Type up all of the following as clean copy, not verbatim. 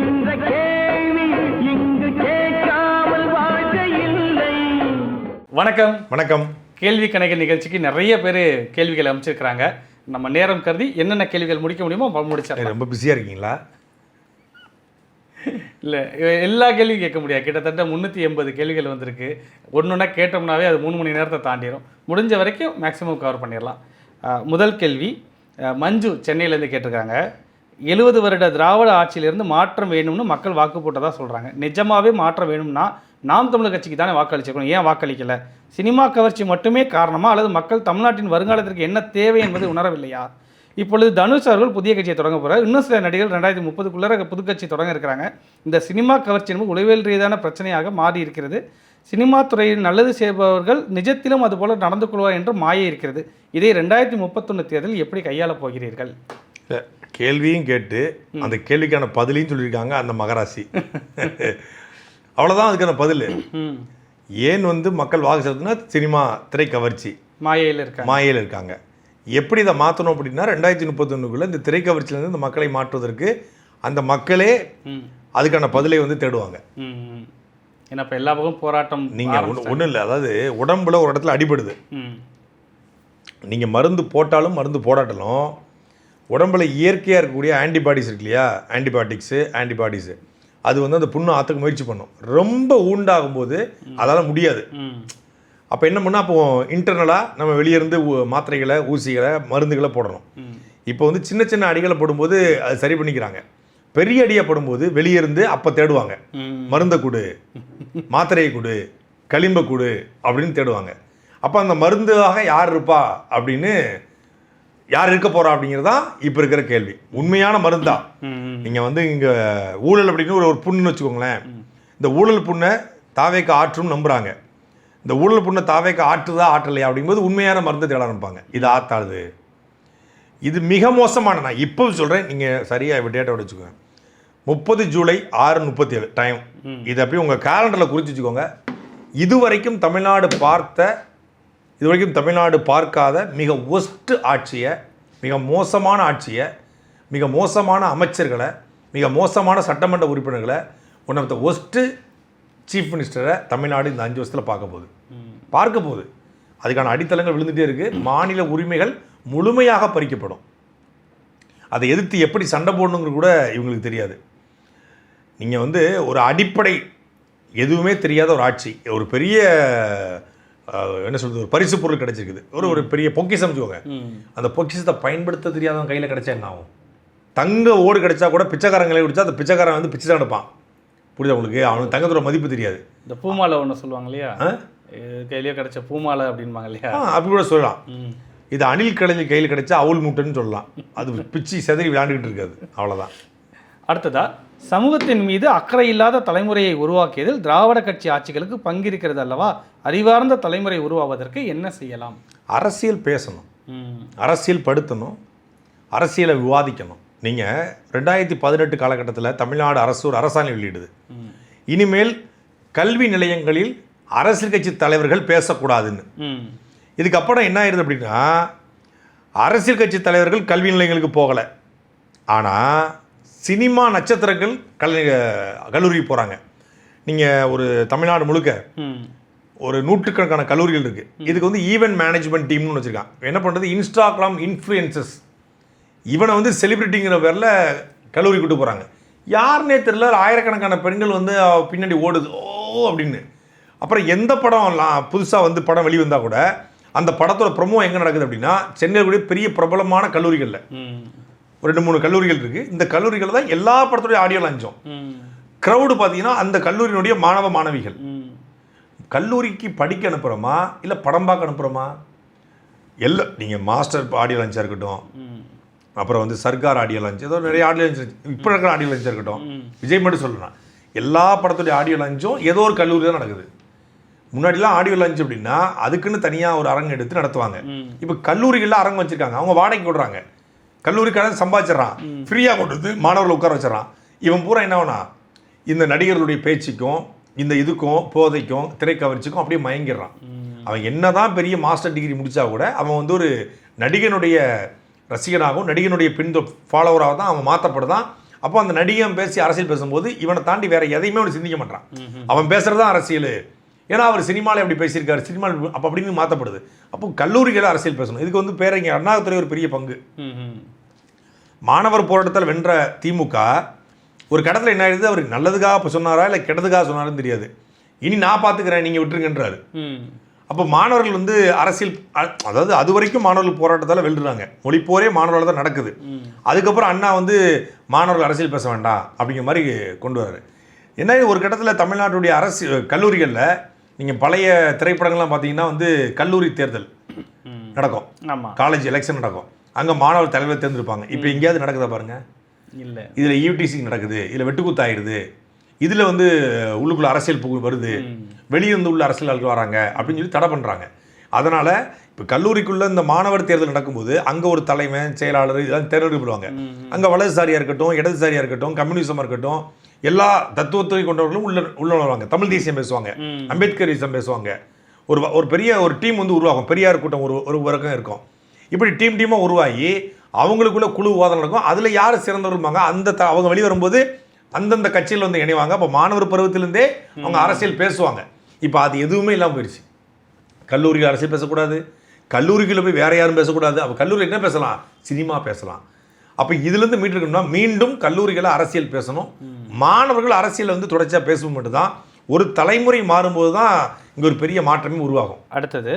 என்ற கேள்வி இங்கு கேட்காமல் வாழ்க்கை இல்லை. வணக்கம். வணக்கம். கேள்வி கணக்கு நிகழ்ச்சிக்கு நிறைய பேர் கேள்விகள் அமைச்சிருக்கிறாங்க. நம்ம நேரம் கருதி என்னென்ன கேள்விகள் முடிக்க முடியுமோ முடிச்சிடலாம். ரொம்ப பிஸியாக இருக்கீங்களா? இல்லை, எல்லா கேள்வியும் கேட்க முடியாது. கிட்டத்தட்ட 380 கேள்விகள் வந்திருக்கு. ஒன்றுன்னா கேட்டோம்னாவே அது 3 மணி நேரத்தை தாண்டிடும். முடிஞ்ச வரைக்கும் மேக்ஸிமம் கவர் பண்ணிடலாம். முதல் கேள்வி மஞ்சு சென்னையிலேருந்து கேட்டிருக்காங்க. 70 வருட திராவிட ஆட்சியிலிருந்து மாற்றம் வேணும்னு மக்கள் வாக்கு போட்டதாக சொல்கிறாங்க. நிஜமாகவே மாற்றம் வேணும்னா நாம் தமிழர் கட்சிக்கு தானே வாக்களிச்சிருக்கணும், ஏன் வாக்களிக்கலை? சினிமா கவர்ச்சி மட்டுமே காரணமா அல்லது மக்கள் தமிழ்நாட்டின் வருங்காலத்திற்கு என்ன தேவை என்பதை உணரவில்லையா? இப்பொழுது தனுஷ் அவர்கள் புதிய கட்சியை தொடங்க போகிறார். இன்னும் சில நடிகர்கள் 2030க்குள்ளே புது கட்சி தொடங்க இருக்கிறாங்க. இந்த சினிமா கவர்ச்சி என்பது உளவியல் ரீதியான பிரச்சனையாக மாறி இருக்கிறது. சினிமா துறையில் நல்லது செய்பவர்கள் நிஜத்திலும் அதுபோல் நடந்து கொள்வார் என்று மாயை இருக்கிறது. இதை 2031 தேர்தலில் எப்படி கையாளப் போகிறீர்கள்? கேள்வியும் கேட்டு அந்த கேள்விக்கான பதிலையும் சொல்லியிருக்காங்க அந்த மகராசி. அவ்வளோதான் அதுக்கான பதில். ஏன் மக்கள் வாக்கு செலுத்தினா சினிமா திரை கவர்ச்சி மாயையில் இருக்காங்க. எப்படி இதை மாற்றணும் அப்படின்னா 2031க்குள்ளே இந்த திரை கவர்ச்சியிலேருந்து இந்த மக்களை மாற்றுவதற்கு அந்த மக்களே அதுக்கான பதிலை தேடுவாங்க. ஏன்னா இப்போ எல்லா பக்கம் போராட்டம். நீங்கள் ஒன்றும் இல்லை, அதாவது உடம்புல ஒரு இடத்துல அடிபடுது. நீங்கள் மருந்து போட்டாலும் மருந்து போடாட்டாலும் உடம்புல இயற்கையாக இருக்கக்கூடிய ஆன்டிபாடிஸ் இருக்கு இல்லையா, ஆன்டிபாடிஸு அது அந்த புண்ணு ஆற்றுக்கு முயற்சி பண்ணும். ரொம்ப ஊண்டாகும்போது அதால் முடியாது. அப்போ என்ன பண்ணால் அப்போ இன்டர்னலாக நம்ம வெளியேருந்து மாத்திரைகளை, ஊசிகளை, மருந்துகளை போடணும். இப்போ சின்ன சின்ன அடிகளை போடும்போது அது சரி பண்ணிக்கிறாங்க. பெரிய அடியாக போடும்போது வெளியேருந்து அப்போ தேடுவாங்க. மருந்தை கொடு, மாத்திரையை கொடு, களிம்பை கொடு அப்படின்னு தேடுவாங்க. அப்போ அந்த மருந்தாக யார் இருப்பா அப்படின்னு, யார் இருக்க போகிறா அப்படிங்கிறதான் இப்போ இருக்கிற கேள்வி. உண்மையான மருந்தா? நீங்கள் இங்கே ஊழல் அப்படின்னு ஒரு புண்ணுன்னு வச்சுக்கோங்களேன். இந்த ஊழல் புண்ணை தாவேக்க ஆற்றும் நம்புகிறாங்க. இந்த ஊழல் புண்ணை தாவேக்க ஆற்றுதா ஆற்றலையா அப்படிங்கும்போது உண்மையான மருந்து தேட ஆரம்பிப்பாங்க. இது ஆத்தாளுது, இது மிக மோசமான. நான் இப்போ சொல்கிறேன், நீங்கள் சரியாக டேட்டா வச்சுக்கோங்க. 30 ஜூலை 6:37 டைம். இது அப்படியே உங்கள் கேலண்டரில் குறித்து வச்சுக்கோங்க. இதுவரைக்கும் தமிழ்நாடு பார்க்காத மிக ஒஸ்ட் ஆட்சியை, மிக மோசமான ஆட்சியை, மிக மோசமான அமைச்சர்களை, மிக மோசமான சட்டமன்ற உறுப்பினர்களை, one of the worst chief மினிஸ்டரை தமிழ்நாடு இந்த 5 வருஷத்தில் பார்க்க போகுது. அதுக்கான அடித்தளங்கள் விழுந்துகிட்டே இருக்குது. மாநில உரிமைகள் முழுமையாக பறிக்கப்படும். அதை எதிர்த்து எப்படி சண்டை போடணுங்கிறது கூட இவங்களுக்கு தெரியாது. நீங்கள் ஒரு அடிப்படை எதுவுமே தெரியாத ஒரு ஆட்சி, ஒரு பெரிய என்ன சொல்கிறது, ஒரு பரிசு பொருள் கிடைச்சிருக்குது, ஒரு பெரிய பொக்கிஷம் வச்சுக்கோங்க. அந்த பொக்கிஷத்தை பயன்படுத்த தெரியாதவங்க கையில் கிடைச்சா என்ன ஆகும்? தங்க ஓடு கிடைச்சா கூட பிச்சைக்காரங்களே குடிச்சா அந்த பிச்சைக்காரன் பிச்சை தான் எடுப்பான். புரியுதா உங்களுக்கு? அவனுக்கு தங்கத்தோட மதிப்பு தெரியாது. இந்த பூமாலை ஒன்று சொல்லுவாங்க இல்லையா, கையிலேயே கிடைச்ச பூமாலை அப்படின்பாங்க இல்லையா, அப்படி கூட சொல்லலாம். இது அணில் கடலில் கையில் கிடைச்சா அவுள் மூட்டைன்னு சொல்லலாம். அது பிச்சு செதறி விளையாண்டுக்கிட்டு இருக்காது, அவ்வளோதான். அடுத்ததா, சமூகத்தின் மீது அக்கறை இல்லாத தலைமுறையை உருவாக்கியதில் திராவிட கட்சி ஆட்சிகளுக்கு பங்கு இருக்கிறது அல்லவா? அறிவார்ந்த தலைமுறை உருவாவதற்கு என்ன செய்யலாம்? அரசியல் பேசணும், அரசியல் படுத்தணும், அரசியலை விவாதிக்கணும். நீங்கள் 2018 காலகட்டத்தில் தமிழ்நாடு அரசு ஒரு அரசாணை வெளியிடுது. இனிமேல் கல்வி நிலையங்களில் அரசியல் கட்சி தலைவர்கள் பேசக்கூடாதுன்னு. இதுக்கப்புறம் என்ன ஆயிடுது அப்படின்னா, அரசியல் கட்சி தலைவர்கள் கல்வி நிலையங்களுக்கு போகலை, ஆனால் சினிமா நட்சத்திரங்கள் கல்லூரிக்கு போகிறாங்க. நீங்கள் ஒரு தமிழ்நாடு முழுக்க ஒரு நூற்றுக்கணக்கான கல்லூரிகள் இருக்குது. இதுக்கு ஈவென்ட் மேனேஜ்மெண்ட் டீம்னு வச்சுருக்கான். என்ன பண்ணுறது, இன்ஸ்டாகிராம் இன்ஃப்ளூயன்சஸ், இவனை செலிபிரிட்டிங்கிற பேரில் கல்லூரி கூட்டு போகிறாங்க. யாருன்னே தெரியல, ஆயிரக்கணக்கான பெண்கள் பின்னாடி ஓடுது ஓ அப்படின்னு. அப்புறம் எந்த படம் புதுசாக படம் வெளிவந்தால் கூட அந்த படத்தோட ப்ரொமோ எங்கே நடக்குது அப்படின்னா, சென்னையில் கூட பெரிய பிரபலமான கல்லூரிகளில் ஒரு 2-3 கல்லூரிகள் இருக்குது. இந்த கல்லூரிகளில் தான் எல்லா படத்துடைய ஆடியோ லான்ச்சும். க்ரௌடு பார்த்தீங்கன்னா அந்த கல்லூரியினுடைய மாணவ மாணவிகள். கல்லூரிக்கு படிக்க அனுப்புகிறோமா இல்லை படம் பார்க்க அனுப்புகிறோமா? எல்லாம் நீங்கள் மாஸ்டர் ஆடியோ லான்ச்சாக இருக்கட்டும், அப்புறம் சர்க்கார் ஆடியோ லான்ச், ஏதோ நிறைய ஆடியோ லான்ச், இப்போ இருக்கிற ஆடியோ லான்ச்சாக இருக்கட்டும், விஜய் மட்டும் சொல்லலாம், எல்லா படத்துடைய ஆடியோ லான்ச்சும் ஏதோ ஒரு கல்லூரி தான் நடக்குது. முன்னாடிலாம் ஆடியோ லான்ச் அப்படின்னா அதுக்குன்னு தனியாக ஒரு அரங்கு எடுத்து நடத்துவாங்க. இப்போ கல்லூரிகளில் அரங்கு வச்சுருக்காங்க, அவங்க வாடகைக்கு விடுறாங்க. கல்லூரிக்காரன் சம்பாதிச்சிடறான், ஃப்ரீயாக கொண்டு வந்து மாணவர்களை உட்கார வச்சிடறான். இவன் பூரா என்ன ஆகுனா, இந்த நடிகர்களுடைய பேச்சுக்கும் இந்த இதுக்கும் போதைக்கும் திரைக்கவர்ச்சிக்கும் அப்படியே மயங்கிடுறான். அவன் என்னதான் பெரிய மாஸ்டர் டிகிரி முடித்தா கூட அவன் ஒரு நடிகனுடைய ரசிகனாகவும் நடிகனுடைய ஃபாலோவராக தான் அவன் மாற்றப்படுதான். அப்போ அந்த நடிகன் பேசி அரசியல் பேசும்போது இவனை தாண்டி வேற எதையுமே அவன் சிந்திக்க மாட்டான். அவன் பேசுறது தான் அரசியல். ஏன்னா அவர் சினிமாவில் எப்படி பேசியிருக்காரு, சினிமாவில் அப்போ அப்படின்னு மாற்றப்படுது. அப்போ கல்லூரிகளை அரசியல் பேசணும். இதுக்கு வந்து பேரறிஞர் அண்ணாதுரை ஒரு பெரிய பங்கு. மாணவர் போராட்டத்தில் வென்ற திமுக ஒரு கடத்தில் என்ன ஆயிடுது, அவர் நல்லதுக்காக இப்போ சொன்னாரா இல்லை கெட்டதுக்காக சொன்னாருன்னு தெரியாது. இனி நான் பார்த்துக்கிறேன் நீங்கள் விட்டுருங்கன்றாரு. அப்போ மாணவர்கள் வந்து அரசியல், அதாவது அது வரைக்கும் மாணவர்கள் போராட்டத்தால் வெல்றாங்க. மொழிப்போரே மாணவர்கள் தான் நடக்குது. அதுக்கப்புறம் அண்ணா வந்து மாணவர்கள் அரசியல் பேச வேண்டாம் அப்படிங்கிற மாதிரி கொண்டு வர்றாரு. என்ன ஒரு கட்டத்தில் தமிழ்நாட்டுடைய கல்லூரிகளில் நீங்கள் பழைய திரைப்படங்கள்லாம் பார்த்தீங்கன்னா வந்து கல்லூரி தேர்தல் நடக்கும், காலேஜ் எலெக்ஷன் நடக்கும், அங்கே மாணவர் தலைவர் தேர்ந்தெடுப்பாங்க. இப்போ எங்கேயாவது நடக்குதா பாருங்க? இல்லை. இதில் யூடிசி நடக்குது, இதில் வெட்டுக்குத்து ஆயிடுது, இதில் வந்து உள்ளுக்குள்ள அரசியல் வருது, வெளியிருந்து உள்ள அரசியல்வாதிகள் வராங்க அப்படின்னு சொல்லி தடை பண்ணுறாங்க. அதனால் இப்போ கல்லூரிக்குள்ளே இந்த மாணவர் தேர்தல் நடக்கும்போது அங்கே ஒரு தலைமை செயலாளர் இதெல்லாம் தேர்ந்தெடுக்கப்படுவாங்க. அங்கே வலதுசாரியாக இருக்கட்டும், இடதுசாரியாக இருக்கட்டும், கம்யூனிசமாக இருக்கட்டும், எல்லா தத்துவத்தை கொண்டவர்களும் உள்ள வருவாங்க. தமிழ் தேசியம் பேசுவாங்க, அம்பேத்கரிசம் பேசுவாங்க. ஒரு பெரிய ஒரு டீம் வந்து உருவாகும். பெரியார் கூட்டம் ஒரு வர்க்கம் இருக்கும். இப்படி டீமாக உருவாகி அவங்களுக்குள்ள குழு விவாதம் நடக்கும். அதில் யார் சிறந்தவருமாங்க அவங்க வெளியே வரும்போது அந்தந்த கட்சியில் வந்து இணைவாங்க. அப்போ மாணவர் பருவத்திலேருந்தே அவங்க அரசியல் பேசுவாங்க. இப்போ அது எதுவுமே இல்லாமல் போயிடுச்சு. கல்லூரியில் அரசியல் பேசக்கூடாது, கல்லூரிக்குள்ளே போய் வேற யாரும் பேசக்கூடாது. அப்போ கல்லூரியில் என்ன பேசலாம்? சினிமா பேசலாம். அப்போ இதுலேருந்து மீட்டிருக்கணும்னா மீண்டும் கல்லூரிகளை அரசியல் பேசணும். மாணவர்கள் அரசியலை வந்து தொடர்ச்சியாக பேசும் மட்டும்தான். ஒரு தலைமுறை மாறும்போது தான் இங்கே ஒரு பெரிய மாற்றமே உருவாகும். அடுத்தது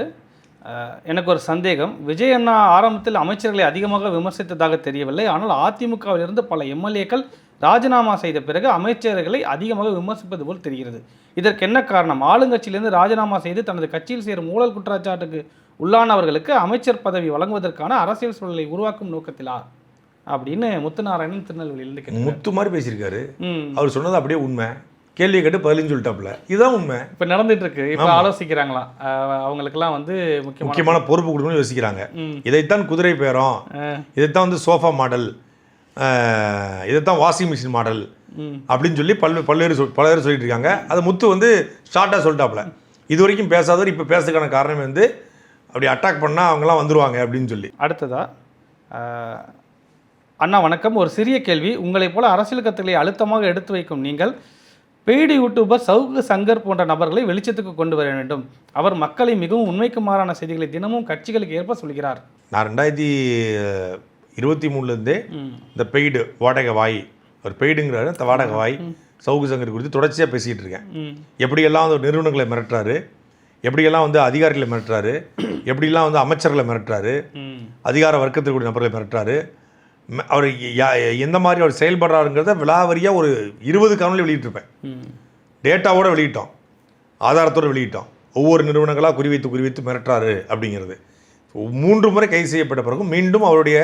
எனக்கு ஒரு சந்தேகம். விஜய் அண்ணா ஆரம்பத்தில் அமைச்சர்களை அதிகமாக விமர்சித்ததாக தெரியவில்லை. ஆனால் அதிமுகவிலிருந்து பல எம்எல்ஏக்கள் ராஜினாமா செய்த பிறகு அமைச்சர்களை அதிகமாக விமர்சிப்பது போல் தெரிகிறது. இதற்கு என்ன காரணம்? ஆளுங்கட்சியிலிருந்து ராஜினாமா செய்து தனது கட்சியில் சேரும் ஊழல் குற்றச்சாட்டுக்கு உள்ளானவர்களுக்கு அமைச்சர் பதவி வழங்குவதற்கான அரசியல் சூழலை உருவாக்கும் நோக்கத்திலா அப்படின்னு முத்துநாராயணன் திருநெல்வேலியிலிருந்து கேட்டு முத்து மாதிரி பேசியிருக்காரு. அவர் சொன்னது அப்படியே உண்மை. கேள்வி கேட்டு பதிலுன்னு சொல்லிட்டாப்புல. இதுதான் உண்மை. இப்போ நடந்துட்டு இருக்கு. இப்போ ஆலோசிக்கிறாங்களாம், அவங்களுக்கெல்லாம் வந்து முக்கியமான பொறுப்பு கொடுக்கணும்னு யோசிக்கிறாங்க. இதைத்தான் குதிரை பேரம், இதைத்தான் வந்து சோஃபா மாடல், இதைத்தான் வாஷிங் மிஷின் மாடல் அப்படின்னு சொல்லி பல்வேறு சொல்லிட்டு இருக்காங்க. அது முத்து வந்து ஷார்ட்டாக சொல்லிட்டாப்புல. இது வரைக்கும் பேசாதவர் இப்போ பேசுறதுக்கான காரணம் வந்து அப்படி அட்டாக் பண்ணால் அவங்களாம் வந்துருவாங்க அப்படின்னு சொல்லி. அடுத்ததா அண்ணா வணக்கம். ஒரு சிறிய கேள்வி. உங்களைப் போல அரசியல் கருத்துக்களை அழுத்தமாக எடுத்து வைக்கும் நீங்கள் பெய்டு யூடியூபர் சவுக்கு சங்கர் போன்ற நபர்களை வெளிச்சத்துக்கு கொண்டு வர வேண்டும். அவர் மக்களை மிகவும் உண்மைக்கு மாறான செய்திகளை தினமும் கட்சிகளுக்கு ஏற்ப சொல்கிறார். நான் 2023 இந்த பெய்டு வாடகை வாய், ஒரு பெய்டுங்கிறாரு, இந்த வாடகை வாய் சவுக்கு சங்கர் குறித்து தொடர்ச்சியாக பேசிக்கிட்டு இருக்கேன். எப்படியெல்லாம் வந்து நிறுவனங்களை மிரட்டுறாரு, எப்படியெல்லாம் வந்து அதிகாரிகளை மிரட்டுறாரு, எப்படிலாம் வந்து அமைச்சர்களை மிரட்டுறாரு, அதிகார வர்க்கத்திற்குரிய நபர்களை மிரட்டுறாரு, அவர் எந்த மாதிரி அவர் செயல்படுறாருங்கிறத விலாவரியாக ஒரு 20 காணொலி வெளியிட்டிருப்பேன். டேட்டாவோடு வெளியிட்டோம், ஆதாரத்தோடு வெளியிட்டோம். ஒவ்வொரு நிறுவனங்களாக குறிவைத்து மிரட்டுறாரு அப்படிங்கிறது. 3 முறை கைது செய்யப்பட்ட பிறகும் மீண்டும் அவருடைய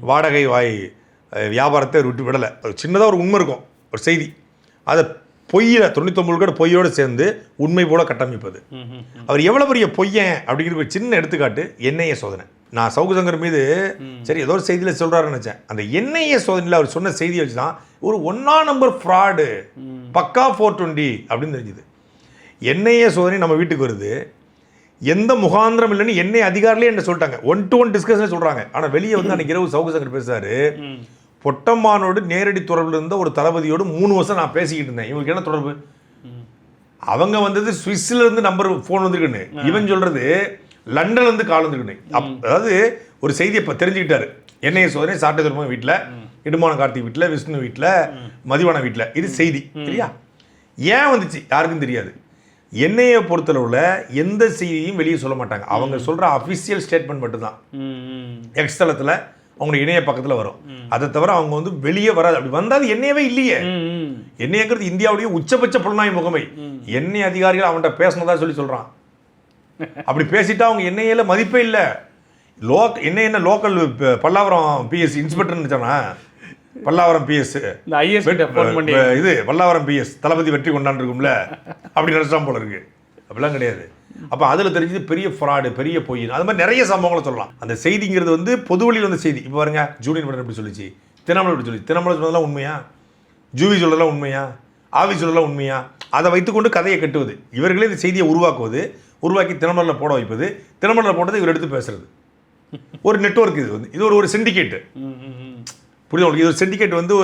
வாடகை வாய் வியாபாரத்தை விட்டு விடலை. சின்னதாக ஒரு உண்மை இருக்கும், ஒரு செய்தி, அதை பொய்யில் 99% பொய்யோடு சேர்ந்து உண்மை போல கட்டமைப்பது. அவர் எவ்வளோ பெரிய பொய்யன் அப்படிங்கிற ஒரு சின்ன எடுத்துக்காட்டு என்ஐஏ சோதனை. நான் சவுக்கு சங்கர் மீது சரி ஏதோ ஒரு செய்தியில் சொல்கிறாருன்னு நினச்சேன். அந்த என்ஐஏ சோதனையில் அவர் சொன்ன செய்தியை வச்சு தான் ஒரு 1ஆம் நம்பர் ஃப்ராடு பக்கா 420 அப்படின்னு தெரிஞ்சுது. என்ஐஏ சோதனை நம்ம வீட்டுக்கு வருது, எந்த முகாந்திரம் இல்லைன்னு என்ஐஏ அதிகாரிலே என்ன சொல்லிட்டாங்க, 1-to-1 டிஸ்கஷன் சொல்கிறாங்க. ஆனால் வெளியே வந்து அன்றைக்கி இரவு சவுக்கு சங்கர் பேசுகிறாரு, பொட்டம்மானோடு நேரடி தொடர்பில் இருந்த ஒரு தளபதியோடு 3 வருஷம் நான் பேசிக்கிட்டு இருந்தேன். இவங்களுக்கு என்ன தொடர்பு? அவங்க வந்தது சுவிஸ்ல இருந்து நம்பர் ஃபோன் வந்துருக்குன்னு, இவன் சொல்றது லண்டன்ல இருந்து கால் வந்துருக்குன்னு. அதாவது ஒரு செய்தியை இப்போ தெரிஞ்சுக்கிட்டாரு. என்ஐஏ சோதனை சாட்டை திரும்ப வீட்டில், இடுமான கார்த்திக் வீட்டில், விஷ்ணு வீட்டில், மதிவான வீட்டில். இது செய்தி சரியா? ஏன் வந்துச்சு யாருக்கும் தெரியாது. என்ஐஏ பொறுத்தளவில் எந்த செய்தியும் வெளியே சொல்ல மாட்டாங்க. அவங்க சொல்கிற அஃபிஷியல் ஸ்டேட்மெண்ட் மட்டும்தான் எக்ஸ் தளத்தில் அவங்களுடைய இணைய பக்கத்தில் வரும். அதை தவிர அவங்க வந்து வெளியே வராது. அப்படி வந்தாது என்ஐஏவே இல்லையே. என்ஐஏங்கிறது இந்தியாவுடைய உச்சபட்ச புலனாய்வு முகமை. என்ஐஏ அதிகாரிகள் அவன்கிட்ட பேசினதா சொல்கிறான். அப்படி பேசிட்டா அவங்க என்ஐஏல மதிப்பே இல்லை. என்ன லோக்கல் பல்லாவரம் பிஎஸ் இன்ஸ்பெக்டர் நினைச்சானா? பல்லாவரம் பிஎஸ் இது பல்லாவரம் பிஎஸ் தளபதி வெற்றி கொண்டாண்டுருக்கும்ல, அப்படி நினைச்சான் போல இருக்கு. அப்படிலாம் கிடையாது. அப்போ அதில் தெரிஞ்சது பெரிய ஃப்ராடு, பெரிய பொய். அது மாதிரி நிறைய சம்பவங்களை சொல்லலாம். அந்த செய்திங்கிறது வந்து பொதுவெளியில் வந்த செய்தி. இப்போ பாருங்க, ஜூனியர் படம் எப்படி சொல்லிச்சு, தினமலை எப்படி சொல்லி, தினமலை சொன்னதெல்லாம் உண்மையா, ஜூவி சொல்லலாம் உண்மையா, ஆவி சொல்லலாம் உண்மையா, அதை வைத்துக்கொண்டு கதையை கட்டுவது. இவர்களே இந்த செய்தியை உருவாக்குவது, உருவாக்கி தினமலையில் போட வைப்பது, தினமலையில் போட்டதை இவர் எடுத்து பேசுறது. ஒரு நெட்வொர்க் இது வந்து, இது ஒரு சிண்டிகேட்டு. புரியுது உங்களுக்கு? இது ஒரு சிண்டிகேட் வந்து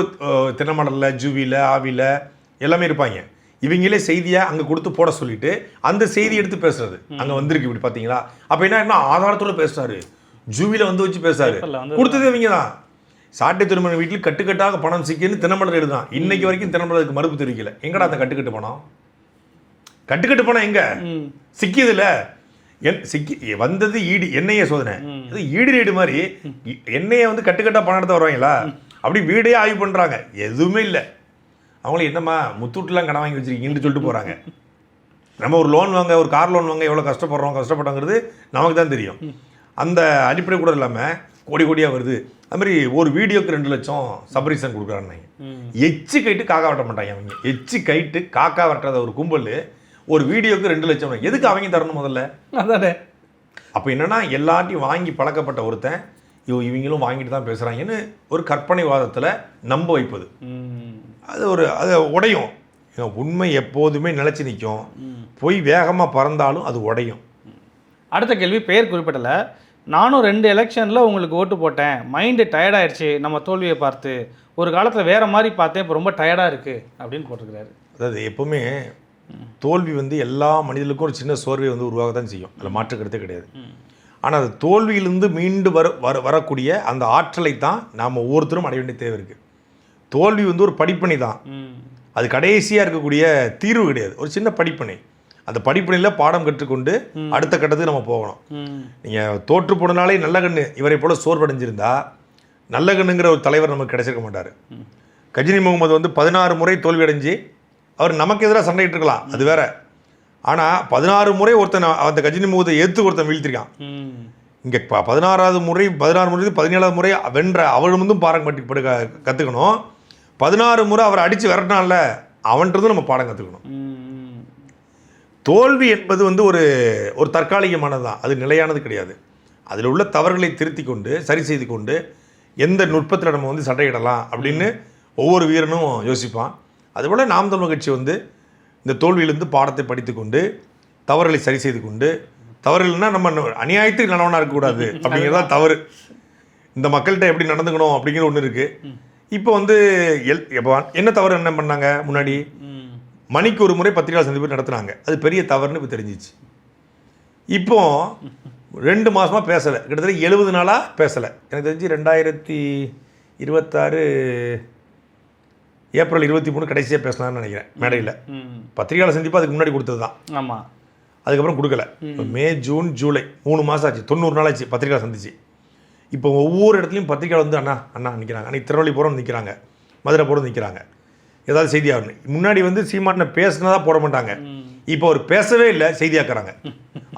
தினமலரில், ஜூவியில், ஆவியில் எல்லாமே இருப்பாங்க. இவங்களே செய்தியாக அங்கே கொடுத்து போட சொல்லிட்டு அந்த செய்தி எடுத்து பேசுறது அங்கே வந்திருக்கு. இப்படி பார்த்தீங்களா? அப்போ என்ன ஆதாரத்தோடு பேசுறாரு, ஜூவியில் வந்து வச்சு பேசுறாரு. கொடுத்தது இவங்க தான். சாட்டை திருமண வீட்டில் கட்டுக்கட்டாக பணம் சிக்கின்னு தினமலர் எழுதான். இன்னைக்கு வரைக்கும் தினமலருக்கு மறுப்பு தெரிவிக்கல. எங்கடா அந்த கட்டுக்கட்டு பணம்? கட்டுக்கட்டு பணம் எங்க சிக்கியதுல? சிக்கி வந்தது ஈடு, எண்ணெயை சோதனை. இது ஈடு ரேடு மாதிரி எண்ணெயை வந்து கட்டுக்கட்டா பணம் எடுத்து வருவாங்களா? அப்படி வீடே ஆய்வு பண்றாங்க. எதுவுமே இல்லை. அவங்களும் என்னம்மா முத்தூட்டுலாம் கடன் வாங்கி வச்சிருக்கீங்கன்னு சொல்லிட்டு போறாங்க. நம்ம ஒரு லோன் வாங்க, ஒரு கார் லோன் வாங்க எவ்வளோ கஷ்டப்படுறோங்கிறது நமக்கு தான் தெரியும். அந்த அடிப்படை கூட இல்லாமல் கோடி கோடியாக வருது. அது மாதிரி ஒரு வீடியோக்கு 2 லட்சம் சப்ரீசன் கொடுக்குறாங்க. எச்சு கைட்டு காக்கா வெட்ட மாட்டாங்க அவங்க. எச்சு கைட்டு காக்கா வெட்டுறத ஒரு கும்பல் ஒரு வீடியோக்கு 2 லட்சம். எதுக்கு அவங்க தரணும் முதல்ல? அதானே. அப்போ என்னன்னா எல்லாத்தையும் வாங்கி பழக்கப்பட்ட ஒருத்தன் இவங்களும் வாங்கிட்டு தான் பேசுகிறாங்கன்னு ஒரு கற்பனை வாதத்தில் நம்ப வைப்பது, அது உடையும். உண்மை எப்போதுமே நிலைச்சி நிற்கும். போய் வேகமாக பறந்தாலும் அது உடையும். அடுத்த கேள்வி பெயர் குறிப்பிடலை. நானும் 2 எலெக்ஷனில் உங்களுக்கு ஓட்டு போட்டேன். மைண்டு டயர்டாயிடுச்சு நம்ம தோல்வியை பார்த்து. ஒரு காலத்தில் வேறு மாதிரி பார்த்தேன், இப்போ ரொம்ப டயர்டாக இருக்குது அப்படின்னு போட்டிருக்கிறாரு. அதாவது எப்போவுமே தோல்வி வந்து எல்லா மனிதர்களுக்கும் ஒரு சின்ன சோர்வை வந்து உருவாக தான் செய்யும். அதில் மாற்று கருத்தே கிடையாது. ஆனால் அது தோல்வியிலிருந்து மீண்டு வரக்கூடிய அந்த ஆற்றலை தான் நாம் ஒவ்வொருத்தரும் அடைய வேண்டிய தேவை இருக்குது. தோல்வி வந்து ஒரு படிப்பணி தான். அது கடைசியாக இருக்கக்கூடிய தீர்வு கிடையாது. ஒரு சின்ன படிப்பணி. அந்த படிப்பணியில் பாடம் கற்றுக்கொண்டு அடுத்த கட்டத்துக்கு நம்ம போகணும். நீங்கள் தோற்று போனனாலே நல்ல கண்ணு இவரை போல சோர்வடைஞ்சிருந்தா நல்ல கண்ணுங்கிற ஒரு தலைவர் நமக்கு கிடைச்சிருக்க மாட்டார். கஜினி முகமது வந்து 16 முறை தோல்வி அடைஞ்சு அவர் நமக்கு எதிராக சண்டையிட்டு இருக்கலாம், அது வேற. ஆனால் 16 முறை ஒருத்தன் அந்த கஜினி முகத்தை ஏற்று ஒருத்தன் வீழ்த்திருக்கான். இங்கே 16வது முறை 17வது முறை வென்ற அவள் வந்தும் பாடம் கற்றுக்கணும். 16 முறை அவரை அடித்து விரட்டினால அவன்றது நம்ம பாடம் கற்றுக்கணும். தோல்வி என்பது வந்து ஒரு தற்காலிகமானது தான், அது நிலையானது கிடையாது. அதில் உள்ள தவறுகளை திருத்தி கொண்டு சரி செய்து கொண்டு எந்த நுட்பத்தில் நம்ம வந்து சண்டையிடலாம் அப்படின்னு ஒவ்வொரு வீரனும் யோசிப்பான். அதுபோல் நாம் தமிழர் கட்சி வந்து இந்த தோல்வியிலிருந்து பாடத்தை படித்து கொண்டு தவறுகளை சரி செய்து கொண்டு, தவறுகள்னா நம்ம அநியாயத்துக்கு நல்லவனாக இருக்கக்கூடாது அப்படிங்கிறதா தவறு. இந்த மக்கள்கிட்ட எப்படி நடந்துக்கணும் அப்படிங்கிற ஒன்று இருக்குது. இப்போ வந்து என்ன தவறு என்ன பண்ணாங்க? முன்னாடி மணிக்கு ஒரு முறை பத்திரிகையாளர் சந்திப்பு நடத்துனாங்க. அது பெரிய தவறுன்னு இப்போ தெரிஞ்சிச்சு. இப்போ 2 மாதமாக பேசலை, கிட்டத்தட்ட 70 நாளாக பேசலை. எனக்கு தெரிஞ்சு 2026 ஏப்ரல் 23 கடைசியாக பேசலாம்னு நினைக்கிறேன் மேடையில். பத்திரிகையாளர் சந்திப்பு அதுக்கு முன்னாடி கொடுத்தது தான். ஆமாம். அதுக்கப்புறம் கொடுக்கல. மே, ஜூன், ஜூலை 3 மாதம் ஆச்சு. 90 நாள் ஆச்சு பத்திரிகையாளர் சந்திச்சு. இப்போ ஒவ்வொரு இடத்துலையும் பத்திரிகையாளர் வந்து அண்ணா நிற்கிறாங்க. அன்றைக்கி திருநெல்வேலி போகிறோம் நிற்கிறாங்க, மதுரை போகிறோம் நிற்கிறாங்க. ஏதாவது செய்தியாகணும். முன்னாடி வந்து சீமானை பேசினதா போட மாட்டாங்க. இப்போ அவர் பேசவே இல்லை, செய்தியாக்குறாங்க.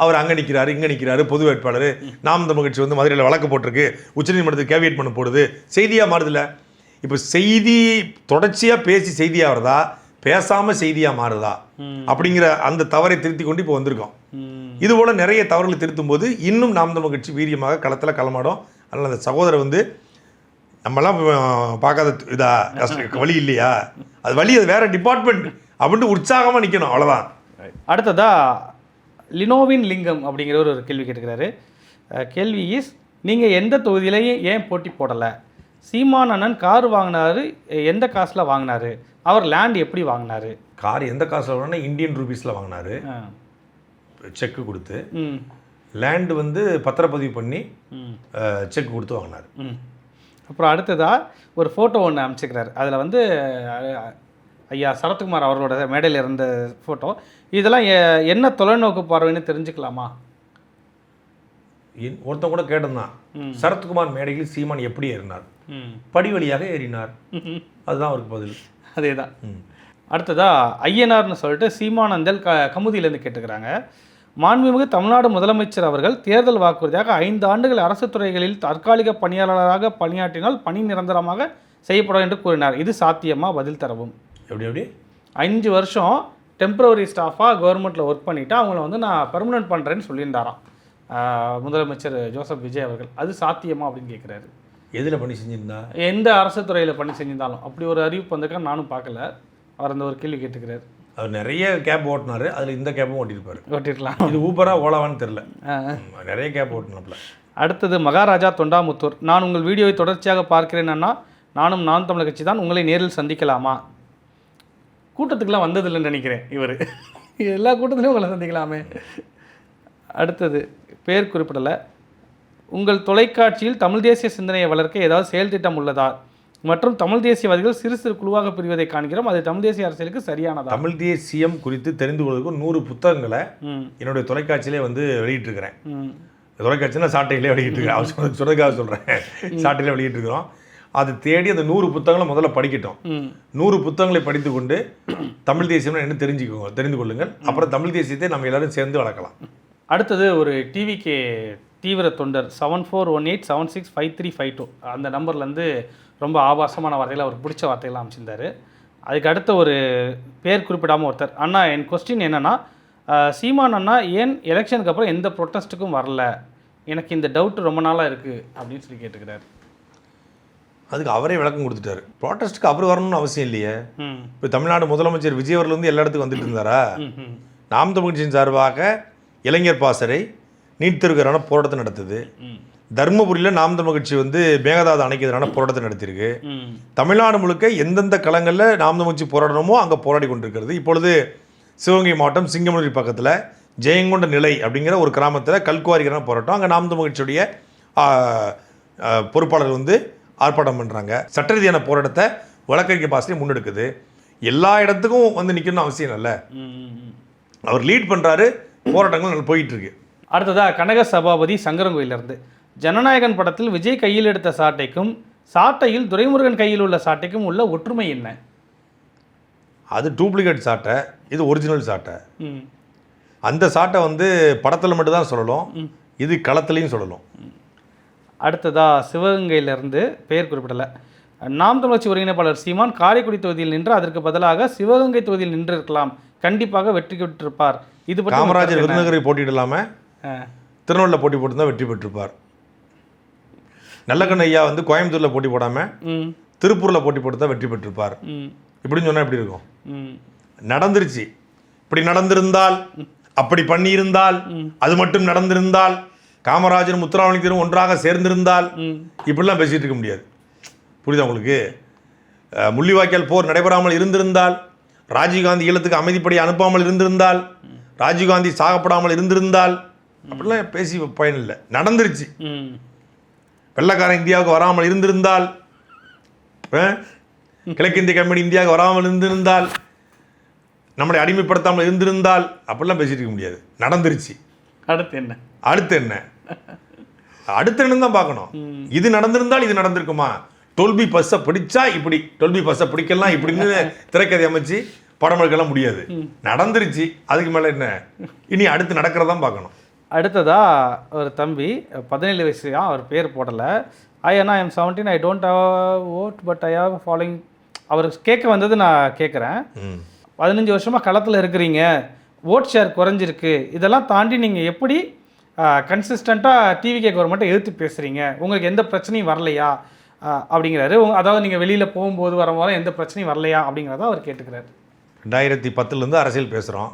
அவர் அங்கே நிற்கிறாரு, இங்கே நிற்கிறாரு, பொது வேட்பாளர். நாம் தமிழர் கட்சி வந்து மதுரையில் வழக்கு போட்டிருக்கு, உச்சநீதிமன்றத்துக்கு கேவியேட் பண்ண போடுது. செய்தியாக மாறுதில்ல. இப்போ செய்தி தொடர்ச்சியாக பேசி செய்தியாகிறதா, பேசாமல் செய்தியாக மாறுதா அப்படிங்கிற அந்த தவறை திருத்தி கொண்டு இப்போ வந்திருக்கோம். இதுபோல் நிறைய தவறுகளை திருத்தும் போது இன்னும் நாம் தமிழர் கட்சி வீரியமாக களத்தில் களமாடும். அதனால் அந்த சகோதரர் வந்து நம்மலாம் பார்க்காத இதா வழி இல்லையா, அது வழி, அது வேற டிபார்ட்மெண்ட் அப்படின்ட்டு உற்சாகமாக நிற்கணும், அவ்வளோதான். அடுத்ததா லினோவின் லிங்கம் அப்படிங்கிற ஒரு கேள்வி கேட்டுக்கிறாரு. கேள்வி இஸ், நீங்கள் எந்த தொகுதியிலையும் ஏன் போட்டி போடலை? சீமான் அண்ணன் கார் வாங்கினாரு, எந்த காசில் வாங்கினாரு? அவர் லேண்ட் எப்படி வாங்கினாரு? கார் எந்த காசில் வாங்கினா இந்தியன் ரூபீஸில் வாங்கினாரு, செக்கு கொடுத்து. லேண்டு வந்து பத்திரப்பதிவு பண்ணி செக் கொடுத்து வாங்கினார். அப்புறம் அடுத்ததாக ஒரு ஃபோட்டோ ஒன்று அமைச்சிக்கிறார். அதில் வந்து ஐயா சரத்குமார் அவர்களோட மேடையில் இருந்த ஃபோட்டோ. இதெல்லாம் என்ன தொலைநோக்கு பார்வைன்னு தெரிஞ்சுக்கலாமா? ஒருத்தன் கூட கேட்டிருந்தான், சரத்குமார் மேடையில் சீமான் எப்படி ஏறினார்? படி வழியாக ஏறினார். அதுதான் அவருக்கு பதில். அதே தான். அடுத்ததாக ஐயனார்னு சொல்லிட்டு சீமானந்தல் கமுதியிலேருந்து கேட்டுக்கிறாங்க. மாண்புமிகு தமிழ்நாடு முதலமைச்சர் அவர்கள் தேர்தல் வாக்குறுதியாக 5 ஆண்டுகள் அரசு துறைகளில் தற்காலிக பணியாளராக பணியாற்றினால் பணி நிரந்தரமாக செய்யப்படும் என்று கூறினார். இது சாத்தியமா? பதில் தரவும். எப்படி 5 வருஷம் டெம்பரவரி ஸ்டாஃபாக கவர்மெண்ட்டில் ஒர்க் பண்ணிவிட்டு அவங்கள வந்து நான் பெர்மனன்ட் பண்ணுறேன்னு சொல்லியிருந்தாராம் முதலமைச்சர் ஜோசப் விஜய் அவர்கள். அது சாத்தியமா அப்படின்னு கேட்குறாரு. எதில் பணி செஞ்சுருந்தா? எந்த அரசு துறையில் பணி செஞ்சிருந்தாலும். அப்படி ஒரு அறிவிப்பு வந்திருக்கா நானும் பார்க்கல. அவர் அந்த ஒரு கேள்வி கேட்டுக்கிறார். அவர் நிறைய கேப் ஓட்டினார், அதில் இந்த கேப்பும் ஓட்டியிருப்பார். ஓட்டிருக்கலாம். இது ஊபராக ஓலாவான்னு தெரில, நிறைய கேப் ஓட்டினாப்புல. அடுத்தது மகாராஜா தொண்டாமுத்தூர். நான் உங்கள் வீடியோவை தொடர்ச்சியாக பார்க்கிறேன் அண்ணா. நானும் நான் தமிழர் கட்சி தான், உங்களை நேரில் சந்திக்கலாமா? கூட்டத்துக்குலாம் வந்ததில்லைன்னு நினைக்கிறேன் இவர். எல்லா கூட்டத்திலையும் உங்களை சந்திக்கலாமே. அடுத்தது பேர் குறிப்பிடலை. உங்கள் தொலைக்காட்சியில் தமிழ் தேசிய சிந்தனையை வளர்க்க ஏதாவது செயல் திட்டம் உள்ளதா? மற்றும் தமிழ் தேசியவாதிகள் சிறு சிறு குழுவாக பிரிவதை காண்கிறோம், அது தமிழ் தேசிய அரசியலுக்கு சரியானதா? தமிழ் தேசியம் குறித்து தெரிந்து கொள்வதற்கு 100 புத்தகங்களை என்னுடைய தொலைக்காட்சியிலே வந்து வெளியிட்டிருக்கிறேன். தொலைக்காட்சினா சாட்டையிலே வெளியிட்டிருக்கிறேன். அவர் சொல்றதுக்காக சொல்கிறேன், சாட்டையிலே வெளியிட்டிருக்கிறோம். அது தேடி அந்த 100 புத்தகங்களை முதல்ல படிக்கட்டும். 100 புத்தகங்களை படித்து கொண்டு தமிழ் தேசியம்னா என்ன தெரிந்து கொள்ளுங்கள். அப்புறம் தமிழ் தேசியத்தை நம்ம எல்லாரும் சேர்ந்து வளர்க்கலாம். அடுத்தது ஒரு டிவிகே தீவிர தொண்டர் 7418765352 அந்த நம்பர்லேருந்து ரொம்ப ஆபாசமான வார்த்தைகள், அவருக்கு பிடிச்ச வார்த்தைகள்லாம் அமைச்சிருந்தார். அதுக்கு அடுத்த ஒரு பேர் குறிப்பிடாமல் ஒருத்தர், அண்ணா என் கொஸ்டின் என்னென்னா, சீமான் அண்ணா ஏன் எலெக்ஷனுக்கு அப்புறம் எந்த ப்ரொட்டஸ்ட்டுக்கும் வரல, எனக்கு இந்த டவுட் ரொம்ப நாளாக இருக்குது அப்படின்னு சொல்லி கேட்டுக்கிறார். அதுக்கு அவரே விளக்கம் கொடுத்துட்டாரு. ப்ராட்டஸ்ட்டுக்கு அவர் வரணும்னு அவசியம் இல்லையே. இப்போ தமிழ்நாடு முதலமைச்சர் விஜய் அவர்கள் வந்து எல்லா இடத்துக்கும் வந்துட்டு இருந்தாரா? நாம் தமிழ் கட்சியின் சார்பாக இளைஞர் பாசறை நீட் தேர்வுக்கான போராட்டத்தை நடத்துது. தர்மபுரியில் நாம் தமிழ் கட்சி வந்து மேகதாது அணைக்கு எதிரான போராட்டத்தை நடத்தியிருக்கு. தமிழ்நாடு முழுக்க எந்தெந்த களங்களில் நாம் தமிழ் கட்சி போராடணுமோ அங்கே போராடி கொண்டிருக்கிறது. இப்பொழுது சிவகங்கை மாவட்டம் சிங்கமுனி பக்கத்தில் ஜெயங்கொண்ட நிலை அப்படிங்கிற ஒரு கிராமத்தில் கல்குவாரிக்கான போராட்டம். அங்கே நாம் தமிழ் கட்சியுடைய பொறுப்பாளர் வந்து ஆர்ப்பாட்டம் பண்ணுறாங்க. சட்ட ரீதியான போராட்டத்தை வழக்கறிஞர் பாசறை முன்னெடுக்குது. எல்லா இடத்துக்கும் வந்து நிற்கணும்னு அவசியம் இல்லை. அவர் லீட் பண்ணுறாரு, போராட்டங்கள் போயிட்டு இருக்கு. அடுத்ததாக கனக சபாபதி சங்கரங்கோயிலிருந்து, ஜனநாயகன் படத்தில் விஜய் கையில் எடுத்த சாட்டைக்கும் சாட்டையில் துரைமுருகன் கையில் உள்ள சாட்டைக்கும் உள்ள ஒற்றுமை என்ன? அது டூப்ளிகேட் சாட்டை, இது ஒரிஜினல் சாட்டை. அந்த சாட்டை வந்து படத்தில் மட்டும்தான் சொல்லணும், இது களத்துலையும் சொல்லணும். அடுத்ததாக சிவகங்கையிலிருந்து பெயர் குறிப்பிடலை, நாம் தமிழ் கட்சி ஒருங்கிணைப்பாளர் சீமான் காரைக்குடி தொகுதியில் நின்று அதற்கு பதிலாக சிவகங்கை தொகுதியில் நின்று இருக்கலாம், கண்டிப்பாக வெற்றி பெற்றிருப்பார். இது பற்றி காமராஜர் விருதுநகரை போட்டியிடலாமல் திருநெல்வேலியில் போட்டி போட்டுதான் வெற்றி பெற்றிருப்பார். நல்லக்கண்ண ஐயா வந்து கோயம்புத்தூரில் போட்டி போடாமல் திருப்பூரில் போட்டி போட்டு தான் வெற்றி பெற்றிருப்பார். இப்படின்னு சொன்னால் எப்படி இருக்கும்? நடந்துருச்சு. இப்படி நடந்திருந்தால், அப்படி பண்ணியிருந்தால், அது மட்டும் நடந்திருந்தால், காமராஜர் முத்துராமலிங்கரும் ஒன்றாக சேர்ந்திருந்தால், இப்படிலாம் பேசிகிட்டு இருக்க முடியாது. புரியுதா உங்களுக்கு? முள்ளிவாய்க்கால் போர் நடைபெறாமல் இருந்திருந்தால், ராஜீவ்காந்தி ஈழத்துக்கு அமைதிப்படி அனுப்பாமல் இருந்திருந்தால், ராஜீவ்காந்தி சாகப்படாமல் இருந்திருந்தால், அப்படிலாம் பேசி பயன் இல்லை. நடந்துருச்சு. வெள்ளக்காரன் இந்தியாவுக்கு வராமல் இருந்திருந்தால், கிழக்கிந்திய கம்பெனி இந்தியாவுக்கு வராமல் இருந்திருந்தால், நம்மளை அடிமைப்படுத்தாமல் இருந்திருந்தால், அப்படிலாம் பேசிட்டு இருக்க முடியாது. நடந்துருச்சு. அடுத்து என்ன? அடுத்து என்ன? அடுத்து என்னன்னு தான் பார்க்கணும். இது நடந்திருந்தால் இது நடந்திருக்குமா? டொல்பி பஸ்ஸை பிடிச்சா இப்படி, டொல்பி பஸ்ஸை பிடிக்கலாம் இப்படின்னு திரைக்கதை அமைச்சு படம் எடுக்கலாம் முடியாது. நடந்துருச்சு. அதுக்கு மேலே என்ன? இனி அடுத்து நடக்கிறதான் பார்க்கணும். அடுத்ததாக ஒரு தம்பி 17 வயசு, அவர் பேர் போடலை. I am 17, I don't have vote but I have following. அவர் கேட்க வந்தது நான் கேட்குறேன். 15 வருஷமாக களத்தில் இருக்கிறீங்க, ஓட் ஷேர் குறைஞ்சிருக்கு, இதெல்லாம் தாண்டி நீங்கள் எப்படி கன்சிஸ்டண்ட்டாக டிவிகே கவர்மெண்ட்டை எதிர்த்து பேசுகிறீங்க, உங்களுக்கு எந்த பிரச்சனையும் வரலையா அப்படிங்கிறாரு. அதாவது நீங்கள் வெளியில் போகும்போது வரும்போது எந்த பிரச்சனையும் வரலையா அப்படிங்கிறத அவர் கேட்டுக்கிறாரு. 2010 அரசியல் பேசுகிறோம்.